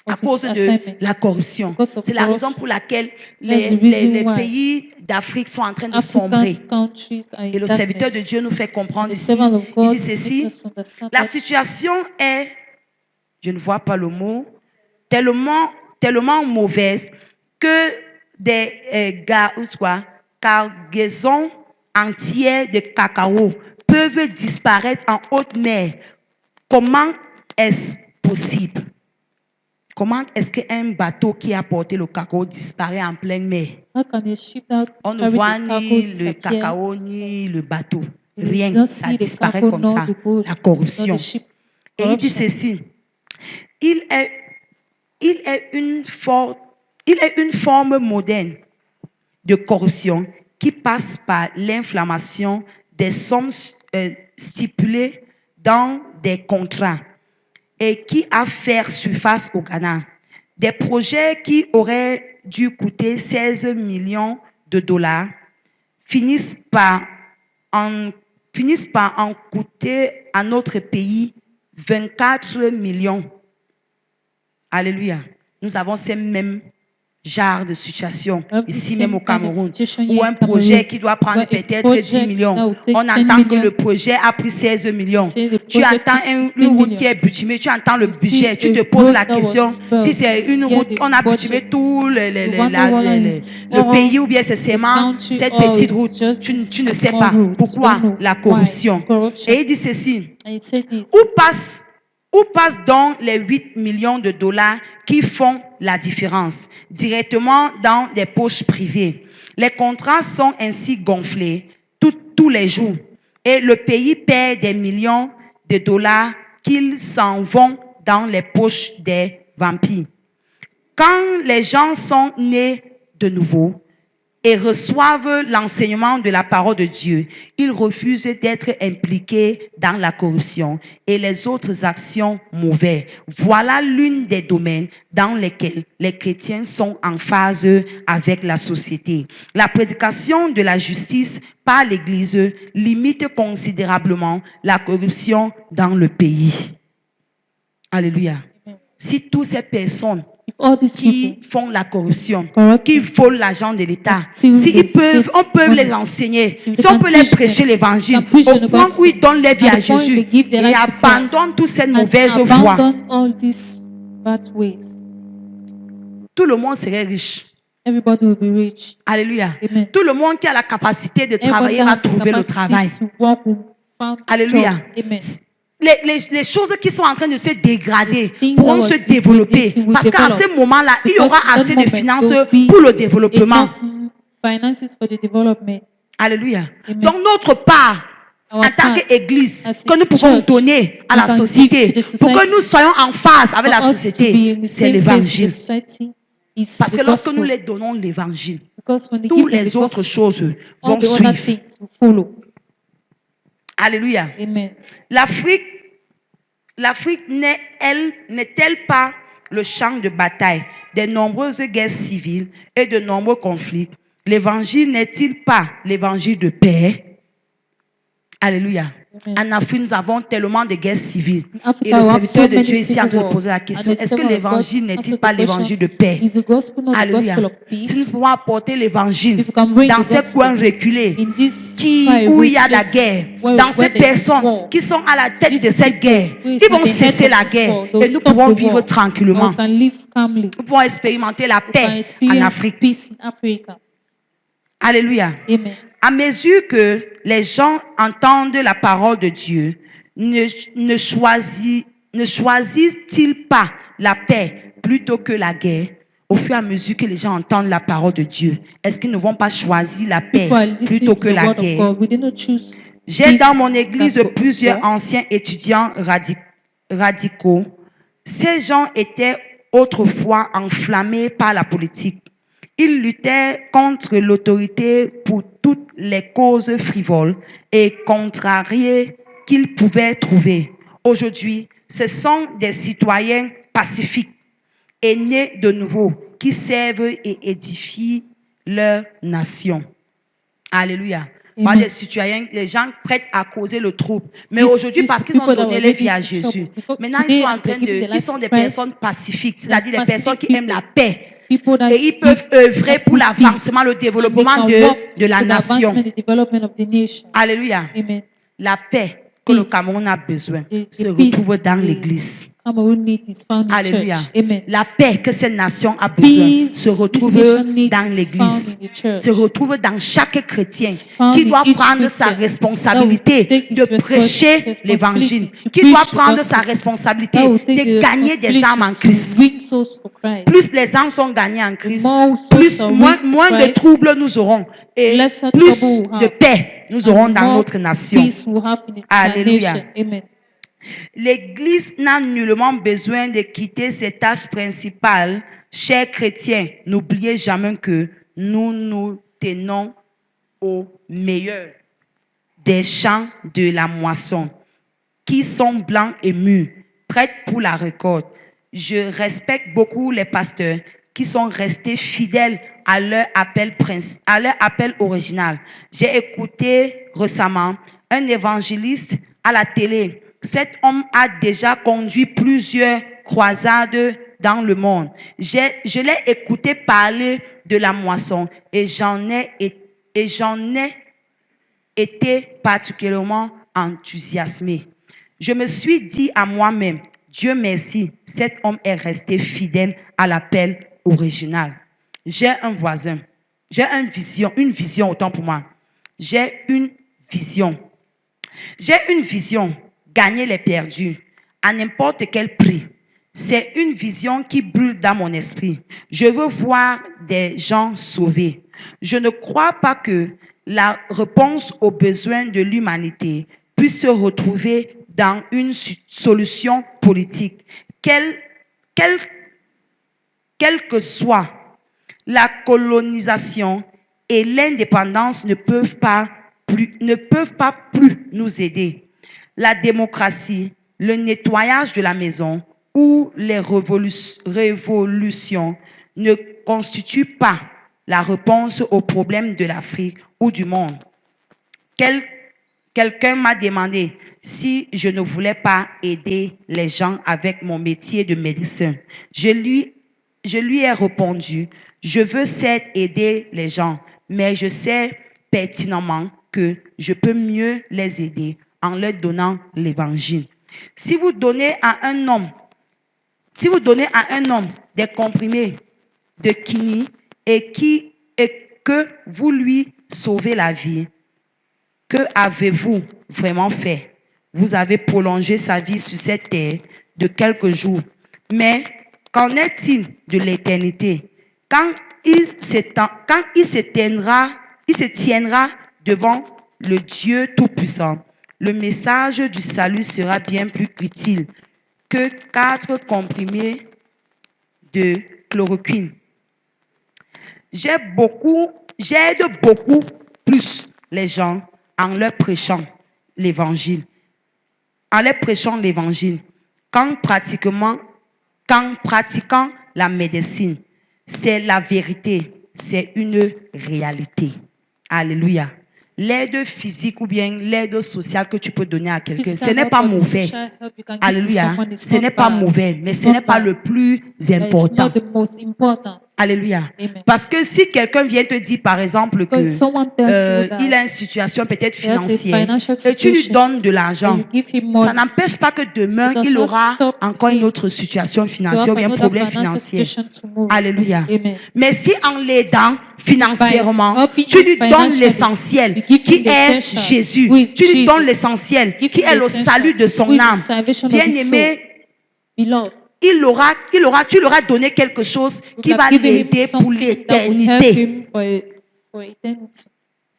à of his cause de assignment la corruption. because of C'est la raison corruption. pour laquelle That's the reason les why pays d'Afrique sont en train de sombrer. African countries are Et in le serviteur de darkness. Dieu nous fait And comprendre the ici, servant of il God dit is making ceci, us understand la that situation est, je ne vois pas le mot, tellement mauvaise que des cargaisons entières de cacao peuvent disparaître en haute mer. Comment est-ce possible? Comment est-ce qu'un bateau qui a porté le cacao disparaît en pleine mer? how can a ship that On ne carry voit the cacao ni le disappear? cacao ni le bateau. You Rien. don't Ça see the disparaît cacao comme nor ça. the boat, La nor corruption. the ship. Et il dit Corruption. ceci. Il est une forme moderne de corruption qui passe par l'inflammation des sommes stipulées dans des contrats et qui a fait surface au Ghana. Des projets qui auraient dû coûter 16 millions de dollars finissent par en coûter à notre pays 24 millions. Alléluia. Nous avons ces mêmes genres de situations ici même au Cameroun, ou un projet qui doit prendre peut-être 10 millions. On entend que le projet a pris 16 millions. Tu entends une route qui est bitumée, tu entends le budget, tu te poses la question si c'est une route, on a bitumé tout le pays ou bien c'est seulement cette petite route. Tu ne sais pas. Pourquoi? La corruption. Et il dit ceci. Où passent donc les 8 millions de dollars qui font la différence? Directement dans des poches privées. Les contrats sont ainsi gonflés tous les jours. Et le pays perd des millions de dollars qu'ils s'en vont dans les poches des vampires. Quand les gens sont nés de nouveau et reçoivent l'enseignement de la parole de Dieu, ils refusent d'être impliqués dans la corruption et les autres actions mauvaises. Voilà l'une des domaines dans lesquels les chrétiens sont en phase avec la société. La prédication de la justice par l'Église limite considérablement la corruption dans le pays. Alléluia. Si toutes ces personnes qui font la corruption, qui volent l'argent de l'État, on peut les enseigner, si on peut les prêcher l'évangile, au point où ils donnent leur vie à Jésus et abandonnent toute cette mauvaise voie, tout le monde serait riche. Everybody will be rich. Alléluia. Amen. Tout le monde qui a la capacité de travailler va trouver le travail. Alléluia. Les choses qui sont en train de se dégrader pourront se développer parce qu'à ce moment-là, il y aura assez de finances pour le développement. Alléluia. Amen. Donc notre part, en tant qu'Église, as que nous pouvons church, donner à la we can société give to the pour que society. nous soyons en phase avec la For us to société, be in the c'est same l'évangile. phase with society is Parce the que lorsque nous gospel. les donnons l'évangile, Because when they toutes give them les the autres gospel, choses all vont the other suivre. things will follow. Alléluia. Amen. L'Afrique n'est-elle pas le champ de bataille des nombreuses guerres civiles et de nombreux conflits? L'évangile n'est-il pas l'évangile de paix? Alléluia. Amen. En Afrique, nous avons tellement de guerres civiles. In Africa, Et le we have serviteur so de many Dieu ici est en civil train de wars. poser la And question, the est-ce que servant of l'évangile God n'est-il answered pas the question, l'évangile de paix? is the gospel not the Alléluia. gospel of Si nous peace? pouvons apporter l'évangile If we can bring dans the ces gospel coins reculés in this où il y a la place guerre, where dans ces there is personnes war, qui sont à la tête these de cette people guerre, who is ils vont at the head cesser of la this guerre war, they will et nous stop pouvons the vivre war, tranquillement. or we can live calmly. Nous pouvons expérimenter la We can paix en experience Afrique. peace in Africa. Alléluia. Amen. À mesure que les gens entendent la parole de Dieu, ne choisissent-ils pas la paix plutôt que la guerre? Au fur et à mesure que les gens entendent la parole de Dieu, est-ce qu'ils ne vont pas choisir la paix People are listening plutôt to que the la word of guerre? God. We did not choose J'ai peace dans mon église than plusieurs war. anciens étudiants radicaux. Ces gens étaient autrefois enflammés par la politique. Ils luttaient contre l'autorité pour toutes les causes frivoles et contrariées qu'ils pouvaient trouver. Aujourd'hui, ce sont des citoyens pacifiques et nés de nouveau, qui servent et édifient leur nation. Alléluia. Par des citoyens, les gens prêts à causer le trouble. Mais aujourd'hui, parce qu'ils ont donné leur vie à Jésus, maintenant ils sont en train ils sont des personnes pacifiques, c'est-à-dire des personnes qui aiment la paix. Et ils peuvent œuvrer pour l'avancement, le développement de la nation. Alléluia. La paix que le Cameroun a besoin se retrouve dans l'Église. Alléluia. La paix que cette nation a besoin se retrouve dans l'Église, se retrouve dans chaque chrétien qui doit prendre sa responsabilité de prêcher l'Évangile, qui doit prendre sa responsabilité de gagner des âmes en Christ. Plus les âmes sont gagnées en Christ, moins de troubles nous aurons et plus de paix nous aurons dans notre nation. Alléluia. L'Église n'a nullement besoin de quitter ses tâches principales. Chers chrétiens, n'oubliez jamais que nous nous tenons au meilleur des champs de la moisson, qui sont blancs et mûrs, prêts pour la récolte. Je respecte beaucoup les pasteurs qui sont restés fidèles à leur appel original. J'ai écouté récemment un évangéliste à la télé. Cet homme a déjà conduit plusieurs croisades dans le monde. Je l'ai écouté parler de la moisson et j'en ai été particulièrement enthousiasmé. Je me suis dit à moi-même, Dieu merci, cet homme est resté fidèle à l'appel original. J'ai un voisin, j'ai une vision autant pour moi. J'ai une vision, gagner les perdus à n'importe quel prix. C'est une vision qui brûle dans mon esprit. Je veux voir des gens sauvés. Je ne crois pas que la réponse aux besoins de l'humanité puisse se retrouver dans une solution politique. Quelle que soit la colonisation et l'indépendance ne peuvent pas plus nous aider. La démocratie, le nettoyage de la maison ou les révolutions ne constituent pas la réponse aux problèmes de l'Afrique ou du monde. Quelqu'un m'a demandé si je ne voulais pas aider les gens avec mon métier de médecin. Je lui ai répondu, je veux certes aider les gens, mais je sais pertinemment que je peux mieux les aider en leur donnant l'évangile. Si vous donnez à un homme des comprimés de quinine et que vous lui sauvez la vie, que avez-vous vraiment fait? Vous avez prolongé sa vie sur cette terre de quelques jours. Mais qu'en est-il de l'éternité? Quand il se tiendra devant le Dieu Tout-Puissant, le message du salut sera bien plus utile que 4 comprimés de chloroquine. J'aide beaucoup plus les gens en leur prêchant l'évangile. Qu'en pratiquant la médecine. C'est la vérité, c'est une réalité. Alléluia. L'aide physique ou bien l'aide sociale que tu peux donner à quelqu'un, ce n'est pas mauvais. Alléluia. Ce n'est pas mauvais, mais ce n'est pas le plus important. Alléluia. Parce que si quelqu'un vient te dire, par exemple, que il a une situation peut-être financière et tu lui donnes de l'argent, ça n'empêche pas que demain, il aura encore une autre situation financière ou un problème financier. Alléluia. Mais si en l'aidant financièrement, tu lui donnes l'essentiel qui est Jésus, tu lui donnes l'essentiel qui est le salut de son âme. Bien-aimé, tu leur as donné quelque chose qui va l'aider pour l'éternité.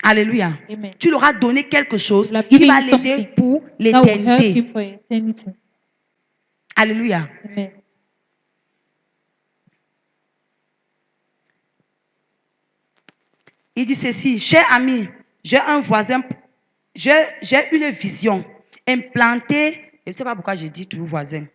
Alléluia. Tu leur as donné quelque chose qui va l'aider pour l'éternité. Alléluia. Il dit ceci, cher ami, j'ai un voisin, j'ai une vision implantée, je ne sais pas pourquoi je dis toujours voisin.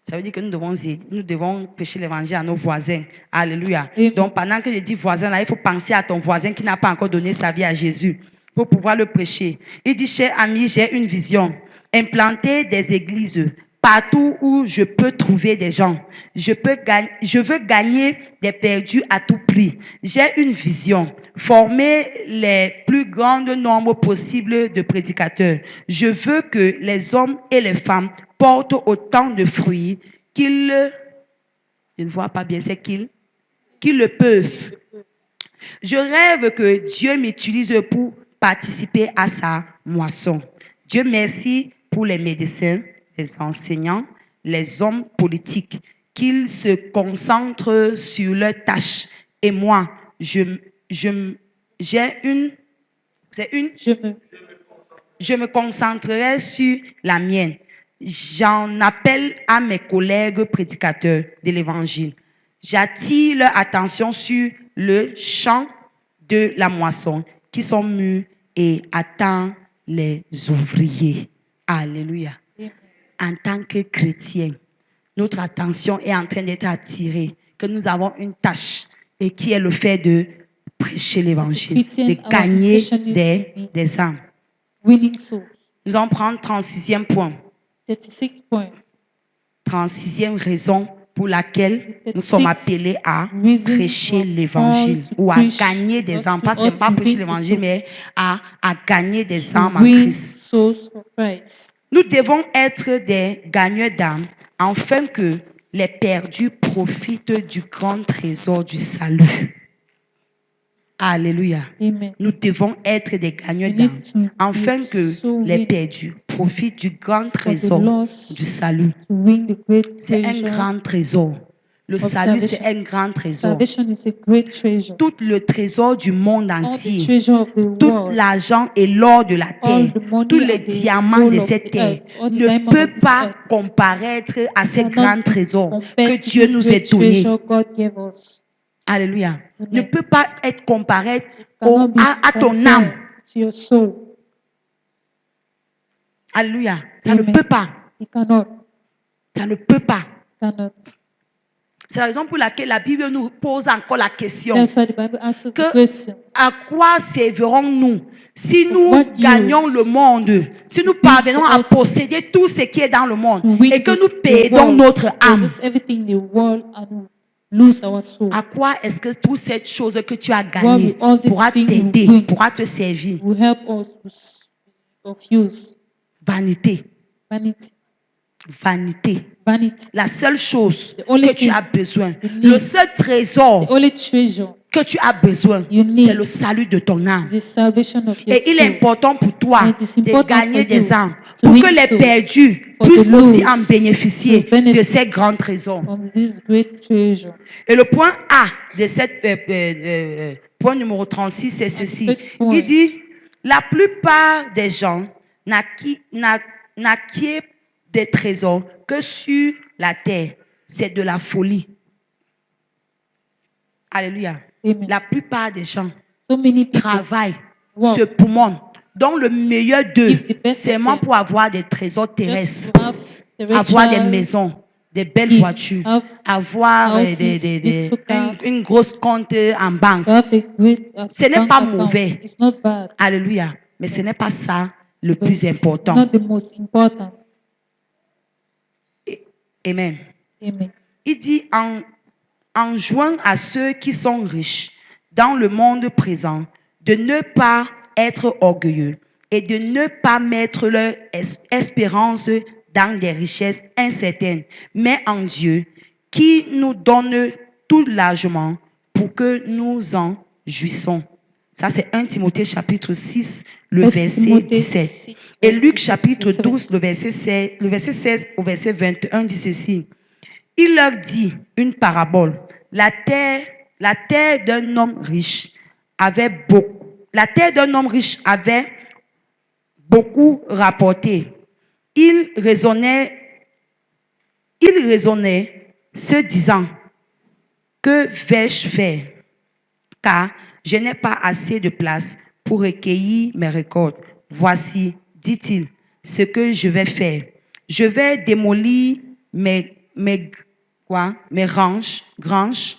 Ça veut dire que nous devons prêcher l'évangile à nos voisins. Alléluia. Amen. Donc, pendant que je dis voisin, là, il faut penser à ton voisin qui n'a pas encore donné sa vie à Jésus pour pouvoir le prêcher. Il dit, cher ami, j'ai une vision. Implanter des églises partout où je peux trouver des gens. Je veux gagner des perdus à tout prix. J'ai une vision. Former les plus grands nombres possibles de prédicateurs. Je veux que les hommes et les femmes portent autant de fruits qu'ils, je ne vois pas bien, c'est qu'ils le peuvent. Je rêve que Dieu m'utilise pour participer à sa moisson. Dieu merci pour les médecins, les enseignants, les hommes politiques, qu'ils se concentrent sur leurs tâches. Et moi, je me concentrerai sur la mienne. J'en appelle à mes collègues prédicateurs de l'évangile. J'attire leur attention sur le champ de la moisson qui sont mûrs et attendent les ouvriers. Alléluia. Amen. En tant que chrétiens, notre attention est en train d'être attirée, que nous avons une tâche et qui est le fait de prêcher l'évangile, de gagner des âmes. Winning souls. Nous allons prendre 36e point. 36 point. 36e raison pour laquelle nous sommes appelés à prêcher l'évangile ou à gagner des âmes. Pas seulement prêcher l'évangile, mais à gagner des âmes en Christ. Nous devons être des gagneurs d'âmes afin que les perdus profitent du grand trésor du salut. Alléluia. Amen. Nous devons être des gagneurs d'âmes afin que les perdus profitent du grand trésor du salut. C'est un grand trésor. Le salut, c'est un grand trésor. Tout le trésor du monde entier, tout l'argent et l'or de la terre, tous les diamants de cette terre ne peut pas comparaître à ces grands trésors que Dieu nous a donnés. Alléluia. Ne peut pas être comparé à ton âme. Alléluia. Ça ne peut pas. Ça ne peut pas. C'est la raison pour laquelle la Bible nous pose encore la question. À quoi servirons-nous si nous gagnons le monde, si nous parvenons à posséder tout ce qui est dans le monde et que nous perdons notre âme? À quoi est-ce que toutes ces choses que tu as gagnées pourra t'aider, pourra te servir? Vanité. Vanité. La seule chose que tu as besoin, le seul trésor que tu as besoin, c'est le salut de ton âme. Et il est important pour toi de gagner des âmes pour que les perdus puissent aussi en bénéficier de ces grands trésors. Et le point A de cette point numéro 36, c'est ceci. Il dit, la plupart des gens n'acquièrent des trésors que sur la terre. C'est de la folie. Alléluia. Amen. La plupart des gens Travail. travaillent, se poumonnent, dont le meilleur d'eux, c'est seulement pour avoir des trésors terrestres, avoir des maisons, des belles voitures, avoir une grosse compte en banque. Ce n'est pas mauvais. Alléluia. Mais ce n'est pas ça le plus important. Amen. Amen. Il dit en jouant à ceux qui sont riches dans le monde présent de ne pas être orgueilleux et de ne pas mettre leur espérance dans des richesses incertaines, mais en Dieu qui nous donne tout largement pour que nous en jouissons. Ça, c'est 1 Timothée chapitre 6, le verset 17. Et Luc chapitre 12, le verset 16 au verset 21 dit ceci. Il leur dit une parabole. La terre d'un homme riche avait beaucoup rapporté. Il raisonnait se disant, que vais-je faire? Car je n'ai pas assez de place pour recueillir mes récoltes. Voici, dit-il, ce que je vais faire. Je vais démolir mes mes granges,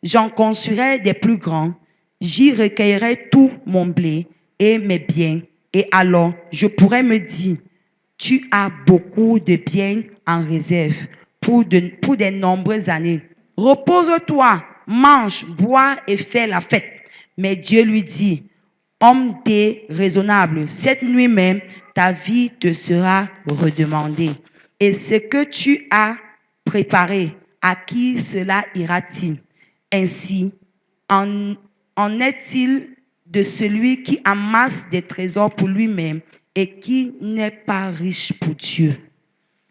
j'en construirai des plus grands, j'y recueillerai tout mon blé et mes biens, et alors je pourrais me dire, tu as beaucoup de biens en réserve pour des nombreuses années. Repose-toi, mange, bois et fais la fête. Mais Dieu lui dit, homme déraisonnable, cette nuit même, ta vie te sera redemandée. Et ce que tu as préparé, à qui cela ira-t-il? Ainsi, en est-il de celui qui amasse des trésors pour lui-même et qui n'est pas riche pour Dieu?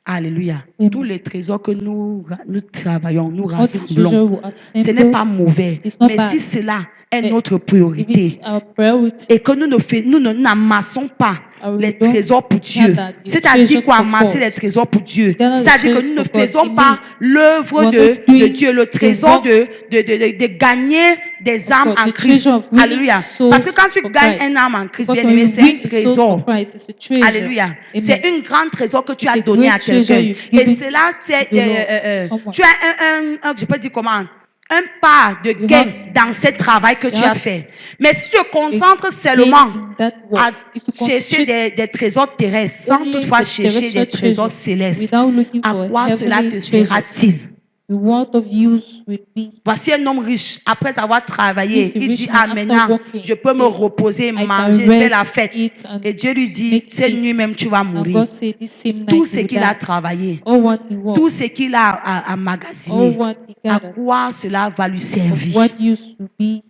Alléluia. Amen. Tous les trésors que nous travaillons, nous All the treasure rassemblons, we ce n'est assemble, pas mauvais. It's not Mais bad. si cela est But notre if priorité it's our priority, et que nous n'amassons pas we les don't trésors pour Dieu, gather the c'est-à-dire treasures quoi, for amasser God. les trésors pour Dieu, Gather the c'est-à-dire que treasures nous ne for God. faisons It pas means l'œuvre we are de not doing Dieu, le the trésor work de gagner des âmes God, en the Christ. treasure of winning Alléluia. souls Parce que quand tu for gagnes Christ. un âme en Christ, Because bien when aimé, you c'est un win a soul trésor. for Christ, it's a treasure. Alléluia. Amen. C'est un grand trésor que tu It's as a donné great à quelqu'un. treasure you've Et given cela, to the Lord, someone. tu as je peux dire comment? Un pas de gain dans ce travail que tu as fait. Mais si tu te concentres seulement In that à work, if you chercher concentrate des trésors terrestres sans only toutefois the chercher des terrestrial trésors treasures célestes, without looking à for quoi cela heavenly te treasures, sera-t-il? the world of use will be. Voici un homme riche, après avoir travaillé, He's a il rich dit, man ah after maintenant, working, je peux me says, reposer, I can manger, faire la rest, fête. eat, and Et Dieu lui dit, make cette nuit feast. même tu vas And mourir. God said, this same Tout night ce you will qu'il a die. travaillé, All what he tout worked, ce qu'il a all emmagasiné, what he à gathered, quoi cela va lui of servir? what used to be.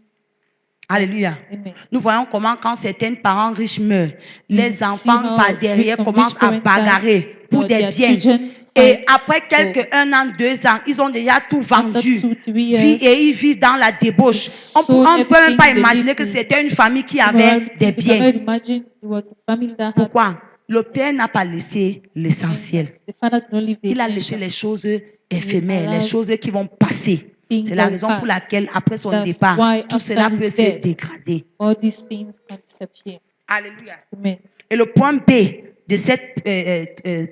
Alléluia. Amen. Nous voyons comment quand certains parents riches meurent, les see enfants how par derrière some commencent rich à parents bagarrer pour des their biens. children Et fight après for- un an, 2 ans, ils ont déjà tout vendu. 2-3 years, Et ils vivent dans la débauche. On sold ne peut même pas everything they imaginer lived que in c'était une famille qui avait immorality. des You biens. cannot imagine it was a family that had Pourquoi? Le père n'a pas laissé l'essentiel. things. The father did not leave the Il a laissé essential. les choses éphémères, les allowed choses qui vont passer. things C'est la that raison will pour pass. laquelle, après son That's départ, why tout after cela his peut se death, dégrader. all these things can disappear. Alléluia. Amen. Et le point B de cette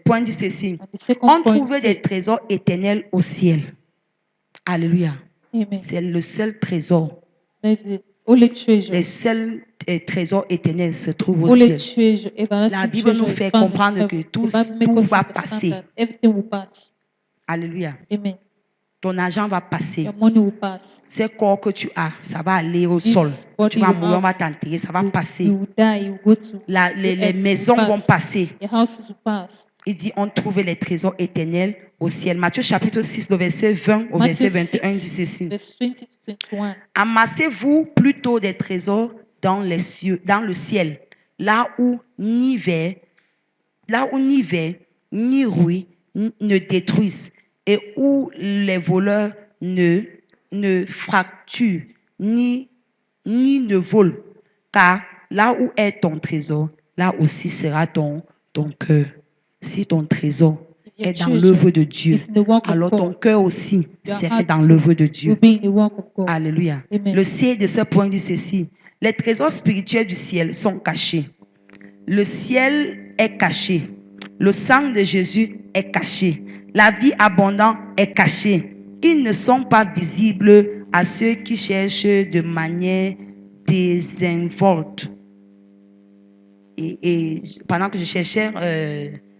point dit ceci. And the second On point trouve des says, trésors éternels au ciel. Alléluia. Amen. C'est le seul trésor. There's the only treasure. Les seuls trésors éternels se trouvent au Only ciel. treasure, everlasting La Bible nous treasure is fait found in comprendre heaven. que The tout Bible makes us va understand passer. that everything will pass. Alléluia. Amen. Ton argent va passer. Your money will pass. Ces corps que tu as, ça va aller au This sol. body Tu vas you mourir, on have, va t'enterrer, ça va You passer. will die, you will go to Les the earth, maisons will vont pass. passer. Your houses will pass. Il dit, on trouvait les trésors éternels au ciel. Matthieu chapitre 6, le verset 20 au Matthew verset 21 dit 6, ceci. verse 20 to 21. Amassez-vous plutôt des trésors dans les cieux, dans le ciel, là où ni ver, ni rouille ne détruisent et où les voleurs ne fracturent ni ne volent. Car là où est ton trésor, là aussi sera ton cœur. Si ton trésor Your est dans treasure l'œuvre de Dieu, is in the work of alors ton God. cœur aussi Your serait heart dans l'œuvre de will Dieu. be in the work of God. Alléluia. Amen. Le C de ce point dit ceci. Les trésors spirituels du ciel sont cachés. Le ciel est caché. Le sang de Jésus est caché. La vie abondante est cachée. Ils ne sont pas visibles à ceux qui cherchent de manière désinvolte. Et pendant que je cherchais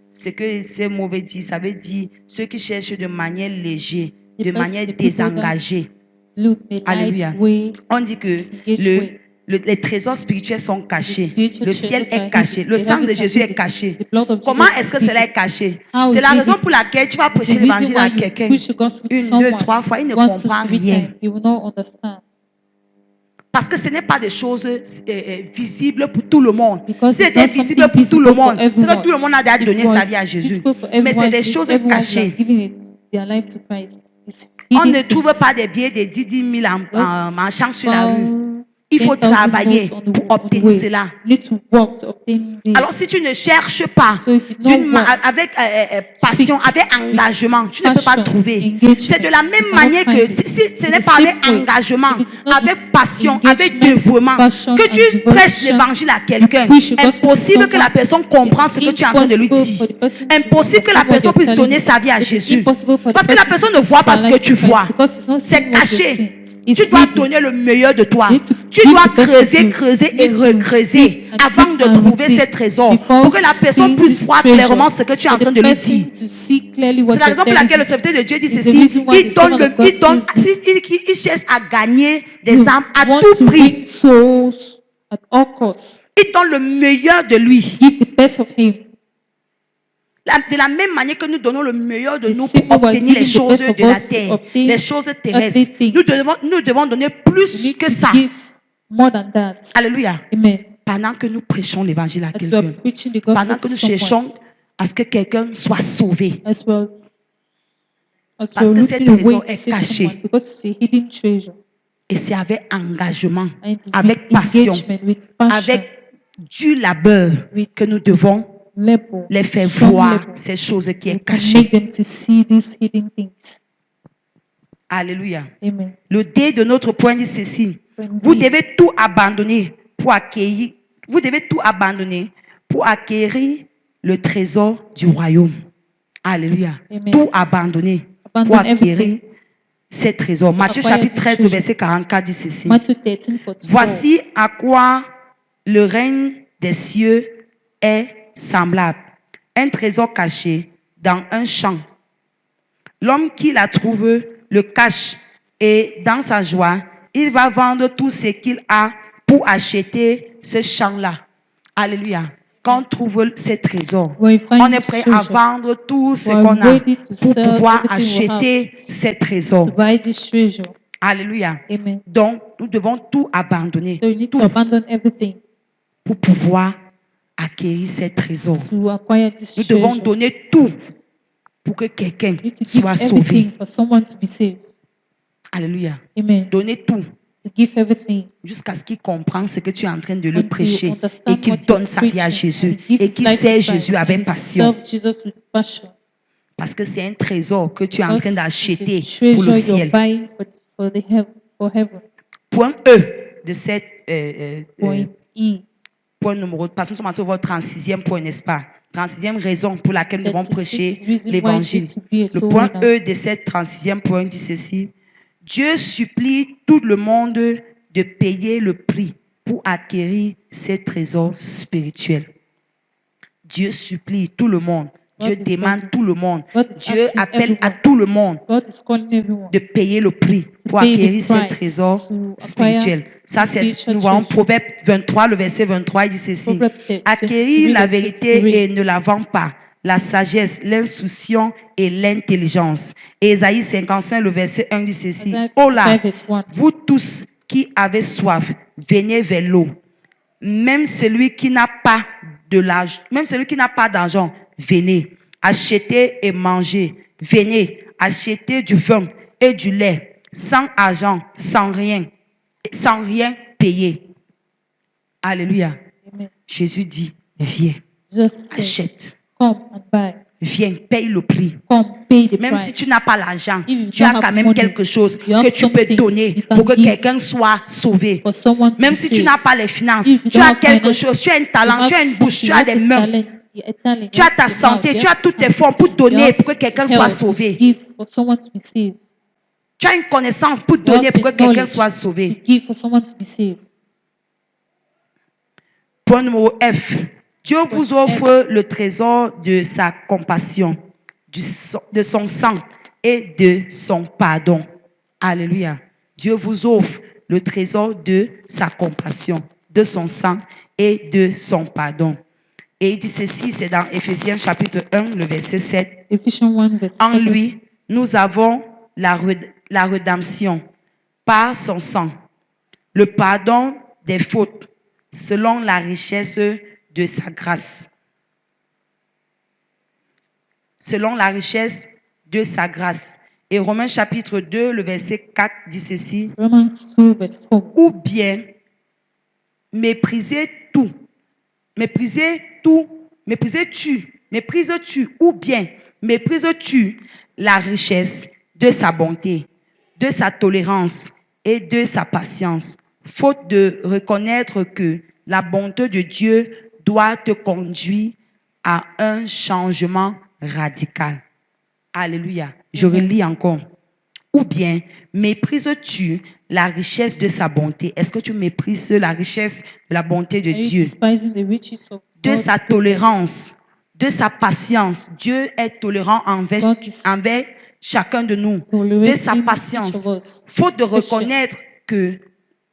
ce que ces mots veulent dire, ça veut dire ceux qui cherchent de manière légère, de manière désengagée. Look, the Alléluia. light way, On dit que disengaged way. les trésors spirituels sont cachés. The spiritual Le ciel treasures are est caché. hidden. Le The sang de heavens are Jésus est hidden. caché. The blood of Comment Jesus est-ce is que cela hidden. est caché? How C'est is la it raison hidden? pour laquelle tu vas The prêcher reason l'évangile why à you quelqu'un preach the gospel to 1, 2, someone 3 fois, il ne 1 to comprend 3 rien. times, he will not understand. Parce que ce n'est pas des choses visibles pour tout le monde. Because Si it's c'était not visible something pour tout le visible for monde, c'est que everyone. tout le monde a déjà If donné it sa was vie à Jésus. visible for Mais c'est everyone, des if choses everyone would cachées. have given their life to Christ. It's On hidden ne trouve things. pas des billets de 10 000 en marchant sur la rue. Il faut 10,000 travailler notes on the pour on the obtenir way. cela. You need to work to obtain this. Alors, si tu ne cherches pas So if you don't work, avec passion, avec engagement, tu ne peux pas passion, trouver. engagement, C'est de la you même cannot manière find que it. si ce In n'est the pas avec same way, engagement, if it is not avec passion, avec engagement, dévouement, passion que and tu prêches devotion, l'évangile à quelqu'un, preach the gospel to impossible que la someone, personne comprenne ce que tu es en train de lui impossible dire. for the person to Impossible que la understand what personne you're puisse telling donner him. sa vie à It is Jésus. impossible for the Parce que la person personne ne to voit give pas their ce que life tu to Christ vois. because it's not C'est seeing what you're caché. seeing. It's Tu dois hidden. donner le meilleur de toi. You need to Tu give dois the best of creuser, you. creuser You et need to recreuser dig and avant dig de and trouver dig ces trésors before pour que la personne seeing puisse this voir treasure. clairement ce que tu es en For train the de lui person dire. to see clearly what C'est la you're raison pour telling laquelle le him. serviteur de Dieu dit It's the ceci. reason why the servant of God says this. Il cherche à gagner des You âmes à want tout to prix. win souls at all costs. Il donne le meilleur de lui. Give the best of him. De la même manière que nous donnons le meilleur de The nous same pour way we're obtenir les giving the choses best of de la us to terre, obtain les choses terrestres, earthly nous things. devons donner You plus need que to ça. give more than that. Alléluia. Amen. Pendant que nous prêchons l'évangile à As we are quelqu'un, preaching the gospel pendant que to nous someone, cherchons à ce que quelqu'un soit sauvé. as well as Parce we're que cet looking away trésor to est save caché. someone, because it's a hidden treasure. Et c'est avec engagement, And it is avec with passion, engagement, with passion, avec du labeur with que nous devons labor, les faire strong voir labor. ces choses qui We est can make cachées. them to see these hidden things. Alléluia. Amen. Le D de notre point dit ceci. Friends, Vous devez tout abandonner pour acquérir. Vous devez tout abandonner pour acquérir le trésor du royaume. Alléluia. Amen. Tout abandonner pour abandon acquérir everything. ces trésors. Matthieu acquire chapitre the 13, le treasure. verset 44 dit ceci. Matthew 13:44. Voici à quoi le règne des cieux est semblable. Un trésor caché dans un champ. L'homme qui la trouve le cache et dans sa joie, il va vendre tout ce qu'il a pour acheter ce champ-là. Alléluia. Quand on trouve ces trésors, When we find on est this prêt à treasure, vendre tout ce we are qu'on a ready to pour sell pouvoir everything we have acheter ces to trésors. buy this treasure. Alléluia. Amen. Donc, nous devons tout abandonner So you need tout to abandon everything pour pouvoir acquérir ces trésors. to acquire this Nous devons treasure. donner tout pour que quelqu'un You need to give soit sauvé. everything for someone to be saved. Alléluia. Amen. Donner tout To give everything jusqu'à ce qu'il comprenne ce que tu es en train de lui until prêcher you et understand qu'il what donne you're sa vie à preaching Jésus and give et his qu'il life to sert Christ Jésus and avec he passion. serve Jesus with passion. Parce que c'est un trésor que tu es en train Because d'acheter it's a pour le treasure ciel. you're buying for heaven. Point E de cette Point E. point numéro, parce que nous sommes en train de voir le 36e point, n'est-ce pas? 36e raison pour laquelle nous devons 36 prêcher reason why l'évangile. you need to be a Le soul point winner. E de cette 36e point dit ceci. Dieu supplie tout le monde de payer le prix pour acquérir ces trésors spirituels. Dieu supplie tout le monde. Dieu God is demande begging. tout le monde. God is Dieu asking appelle à everyone. tout le monde God is calling everyone de payer le prix pour pay the acquérir ces price trésors to acquire spirituels. Ça, c'est, spiritual nous voyons treasure. Proverbe 23, le verset 23, il dit ceci. Proverbs 23, Acquérir la verset vérité 23. et ne la vends pas. La sagesse, l'insouciance et l'intelligence. Et Ésaïe 55, le verset 1 dit ceci. Isaiah Oh là, 55 verse 1. vous tous qui avez soif, venez vers l'eau. Même celui qui n'a pas de l'argent, même celui qui n'a pas d'argent, venez, achetez et mangez. Venez, achetez du vin et du lait, sans argent, sans rien payer. Alléluia. Amen. Jésus dit, viens, Just say, achète, come and buy. viens, paye le prix. Come, pay the Même price. si tu n'as pas l'argent, If you tu as don't quand have même money, quelque chose you have que tu peux something donner you can pour que give quelqu'un soit sauvé. for someone to Même be si tu saved. n'as pas les finances, If you tu don't as have quelque finance, chose, tu as un you talent, have tu as une bouche, something, tu you as have des a mains, talent, a talent, tu you as have ta a santé, mouth, tu you as have toutes tes hands, formes pour you donner, have pour que quelqu'un soit health to sauvé. give for someone to be saved. Tu as une connaissance pour You donner have pour que the quelqu'un knowledge soit to sauvé. give for someone to be saved. Point numéro F. Dieu vous Point offre le trésor de sa compassion, de son sang et de son pardon. Alléluia. Dieu vous offre le trésor de sa compassion, de son sang et de son pardon. Et il dit ceci, c'est dans Éphésiens chapitre 1, le verset 7. Ephesians 1 verse En 7. lui, nous avons la rédemption par son sang, le pardon des fautes selon la richesse de sa grâce. Selon la richesse de sa grâce. Et Romains chapitre 2, le verset 4 dit ceci. Romans 2 verse 4. Ou bien mépriser tout. Méprises-tu ou bien méprises-tu la richesse de sa bonté, de sa tolérance et de sa patience, faute de reconnaître que la bonté de Dieu doit te conduire à un changement radical. Alléluia. Je relis encore. Ou bien méprises-tu la richesse de sa bonté? Est-ce que tu méprises la richesse de la bonté de Are you Dieu, despising the riches of de God's sa goodness? tolérance, de sa patience? Dieu est tolérant envers God is chacun de nous, de tolerating sa each patience. of us. Faute de Patient. reconnaître que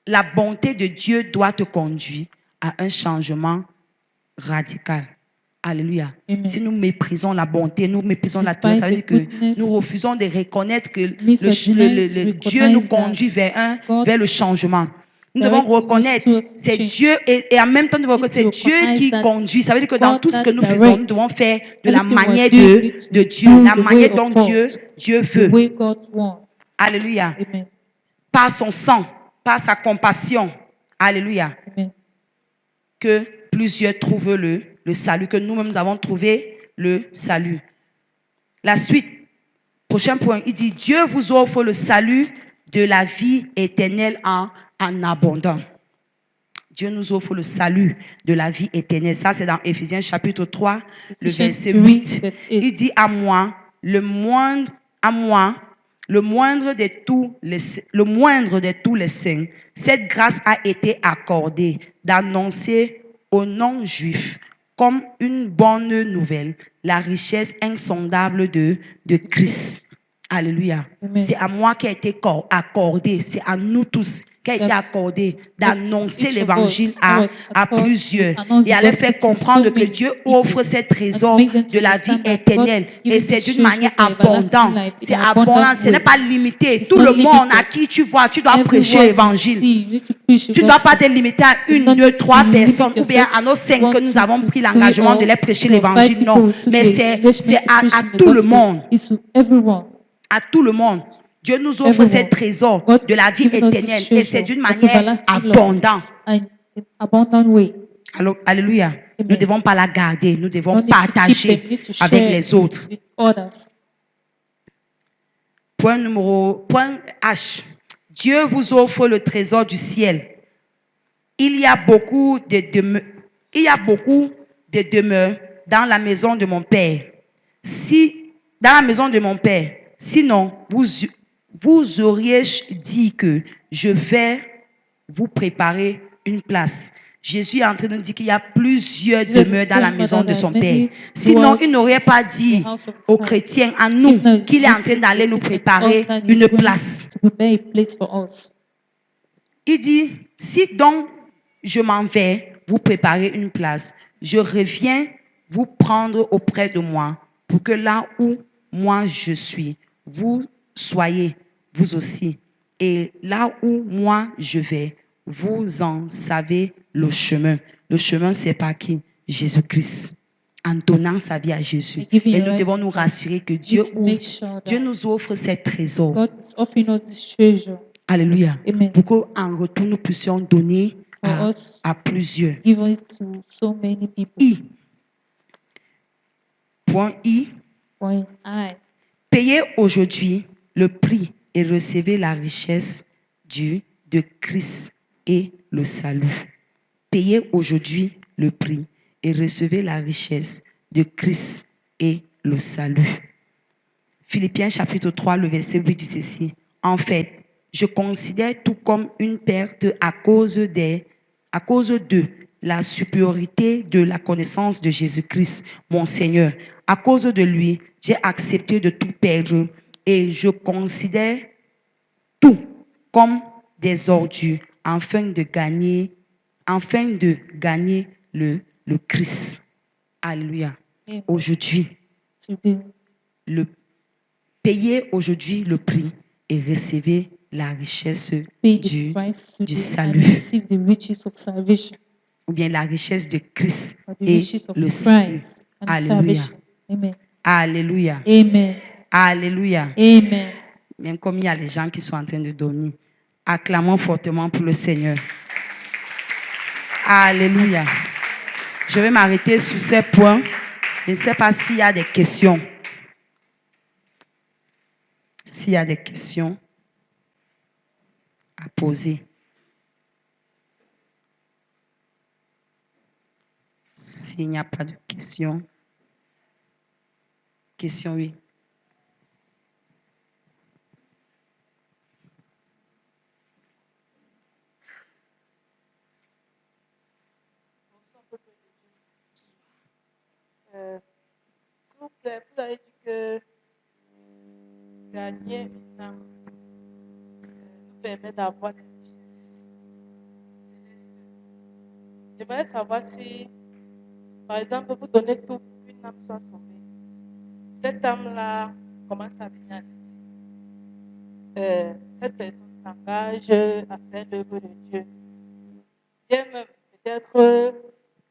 la bonté de Dieu doit te conduire à un changement radical. Alléluia. Amen. Si nous méprisons la bonté, nous méprisons la tolérance, ça veut dire Despite que the goodness, nous refusons de reconnaître que means we're denying to Dieu nous recognize conduit that vers God le is changement. Nous devons directing us reconnaître towards c'est change. Dieu et en même temps nous devons reconnaître c'est Need to Dieu recognize qui that conduit. Ça veut dire que dans God tout ce que that nous faisons, nous directs. devons faire de la Everything we're manière doing, we need to de Dieu, do la the way manière of dont God, Dieu the veut. way God wants. Alléluia. Amen. Par son sang, par sa compassion. Alléluia. Amen. Que plusieurs trouvent le salut, que nous-mêmes nous avons trouvé le salut. La suite, prochain point, il dit Dieu vous offre le salut de la vie éternelle en abondant. Dieu nous offre le salut de la vie éternelle. Ça, c'est dans Éphésiens chapitre 3, le verset 8. Il dit à moi, le moindre de tous les saints, cette grâce a été accordée d'annoncer aux non-juifs comme une bonne nouvelle la richesse insondable de Christ. Alléluia. Amen. C'est à moi qui a été accordé, c'est à nous tous qui a été accordé d'annoncer l'évangile à plusieurs et à leur faire comprendre que Dieu offre ces trésors de la vie éternelle et c'est d'une manière abondante. C'est abondant, ce n'est pas limité. Tout le monde à qui tu vois, tu dois prêcher l'évangile. Tu ne dois pas te limiter à une, deux, trois personnes ou bien à nos 5 que nous avons pris l'engagement de les prêcher l'évangile. Non, mais c'est à tout le monde. À tout le monde. Dieu nous offre ces trésors de la vie éternelle et c'est d'une manière abondante. Alléluia. Nous ne devons pas la garder, nous devons partager avec les autres. Point H. Dieu vous offre le trésor du ciel. Il y a beaucoup de demeures dans la maison de mon Père. Sinon, vous auriez dit que je vais vous préparer une place. Jésus est en train de dire qu'il y a plusieurs demeures dans la maison de son Père. Sinon, il n'aurait pas dit aux chrétiens, à nous, qu'il est en train d'aller nous préparer une place. Il dit, si donc je m'en vais vous préparer une place, je reviens vous prendre auprès de moi pour que là où moi je suis, vous soyez vous aussi. Et là où moi je vais, vous en savez le chemin. Le chemin, c'est par qui? Jésus-Christ. En donnant sa vie à Jésus. Et nous devons nous rassurer que Dieu nous offre ces trésors. Alléluia. Pour qu'en retour, nous puissions donner à plusieurs. Point I. Payez aujourd'hui le prix et recevez la richesse de Christ et le salut. Payez aujourd'hui le prix et recevez la richesse de Christ et le salut. Philippiens chapitre 3, le verset 8 dit ceci. En fait, je considère tout comme une perte à cause de la supériorité de la connaissance de Jésus-Christ, mon Seigneur. À cause de lui, j'ai accepté de tout perdre et je considère tout comme des ordures afin de gagner le Christ. Alléluia. Aujourd'hui, payez aujourd'hui le prix et recevez la richesse du salut. Ou bien la richesse de Christ et le salut. Alléluia. Alléluia. Amen. Alléluia. Amen. Même comme il y a les gens qui sont en train de dormir. Acclamons fortement pour le Seigneur. Alléluia. Je vais m'arrêter sur ces points. Je ne sais pas s'il y a des questions. S'il y a des questions à poser. S'il n'y a pas de questions. Question, oui. S'il vous plaît, vous avez dit que gagner une âme nous permet d'avoir des richesses célestes. J'aimerais savoir si, par exemple, vous donnez tout pour qu'une âme soit sauvée. Cette âme-là commence à venir à l'église. Cette personne s'engage à faire l'œuvre de Dieu. Bien même, peut-être,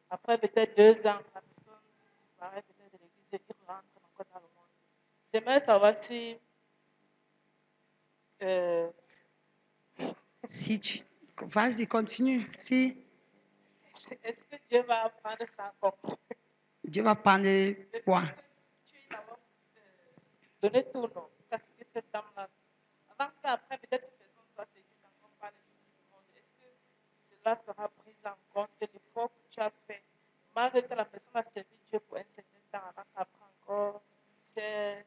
après peut-être 2 ans, la personne disparaît peut-être de l'église et il rentre encore dans le monde. J'aimerais savoir si Si tu... Vas-y, continue. Si est-ce que Dieu va prendre ça en compte? Dieu va prendre quoi? Tu es d'abord donné tout, non? Parce que cette dame-là, avant qu'après peut-être cette personne soit séduite encore par les choses du monde, est-ce que cela sera pris en compte, l'effort que tu as fait, malgré que la personne a servi Dieu pour un certain temps, avant qu'après encore, c'est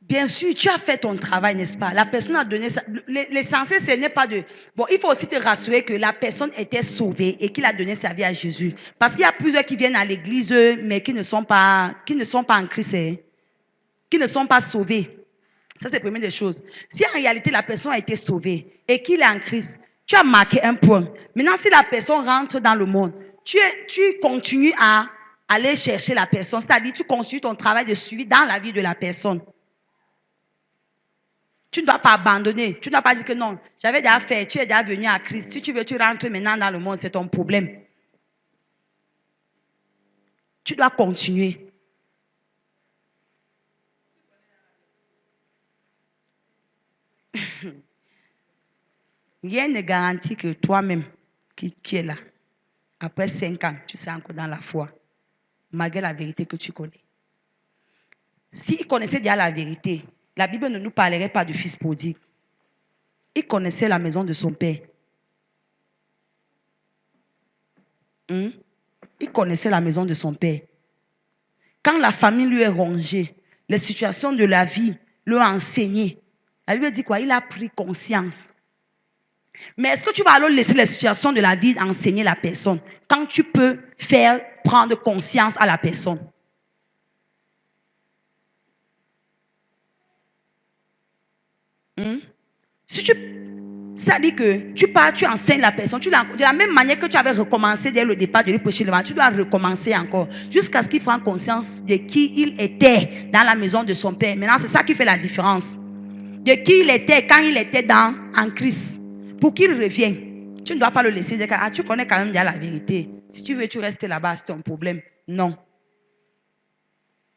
Bien sûr, tu as fait ton travail, n'est-ce pas? La personne a donné ça. L'essentiel, ce n'est pas de... Bon, il faut aussi te rassurer que la personne était sauvée et qu'il a donné sa vie à Jésus. Parce qu'il y a plusieurs qui viennent à l'église, mais qui ne sont pas en Christ, hein, qui ne sont pas sauvés. Ça, c'est la première des choses. Si en réalité, la personne a été sauvée et qu'il est en Christ, tu as marqué un point. Maintenant, si la personne rentre dans le monde, tu continues à aller chercher la personne. C'est-à-dire, tu continues ton travail de suivi dans la vie de la personne. Tu ne dois pas abandonner. Tu ne dois pas dire que non, j'avais déjà fait, tu es déjà venu à Christ. Si tu veux, tu rentres maintenant dans le monde, c'est ton problème. Tu dois continuer. Rien ne garantit que toi-même, qui es là, après 5 ans, tu seras encore dans la foi, malgré la vérité que tu connais. S'il connaissait déjà la vérité, la Bible ne nous parlerait pas du fils prodigue. Il connaissait la maison de son père. Il connaissait la maison de son père. Quand la famille lui est rongée, les situations de la vie lui ont enseigné. La Bible dit quoi? Il a pris conscience. Mais est-ce que tu vas alors laisser les situations de la vie enseigner la personne quand tu peux faire prendre conscience à la personne? Si tu... C'est-à-dire que tu pars, tu enseignes la personne, de la même manière que tu avais recommencé dès le départ de lui prêcher le vent, tu dois recommencer encore jusqu'à ce qu'il prenne conscience de qui il était dans la maison de son père. Maintenant, c'est ça qui fait la différence. De qui il était quand il était en Christ. Pour qu'il revienne. Tu ne dois pas le laisser dire que tu connais quand même déjà la vérité. Si tu veux, tu restes là-bas, c'est ton problème. Non.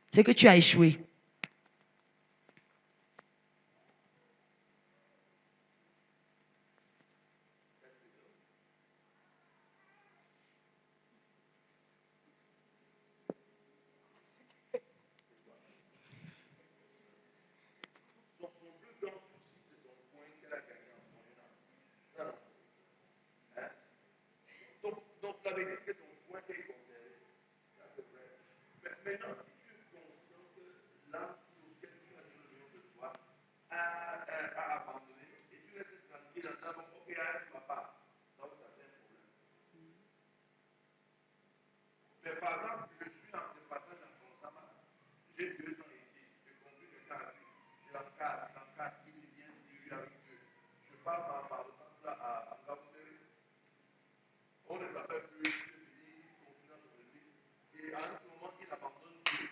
C'est que tu as échoué. Donc, la vérité, c'est ton point qui est conservé. Ça, c'est vrai. Mais maintenant, si tu es conscient que l'âme pour laquelle tu as donné le nom de toi a abandonné et tu restes tranquille en disant, ok, allez, papa, ça va faire un problème. Mais par exemple, je suis en de passage en Consama, j'ai 2 ans ici, je conduis le car à Christ, je l'encadre, il est bien sérieux avec Dieu. Je parle par exemple à Ngaboundéré. On ne s'appelle plus, je dis, confiance en lui. Et à ce moment, il abandonne Dieu.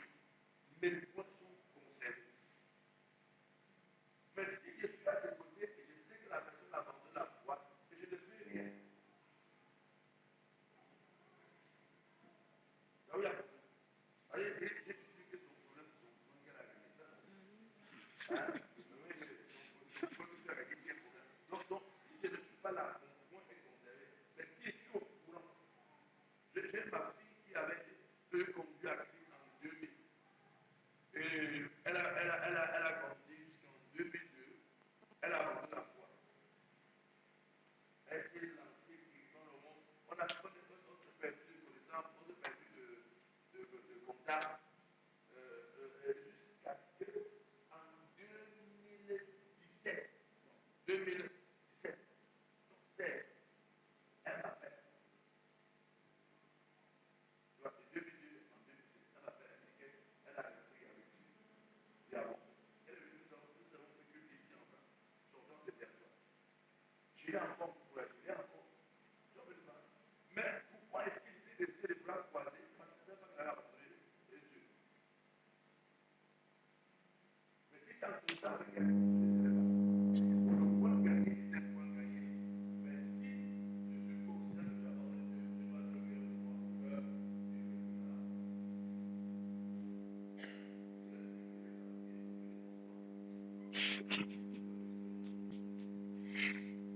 Mes points sont conservés. Mais si je suis à ses côtés et je sais que la personne abandonne la foi, et je ne fais rien. Là où il y a problème. J'ai expliqué que son problème, c'est son problème qu'elle a gagné ça. Hein? Donc, si je ne suis pas là, mon point est conservé. Mais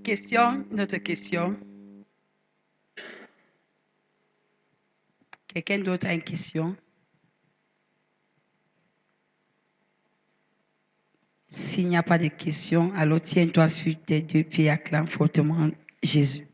Question, une autre question. Quelqu'un d'autre a une question? S'il n'y a pas de questions, alors tiens-toi sur tes deux pieds, acclame fortement Jésus.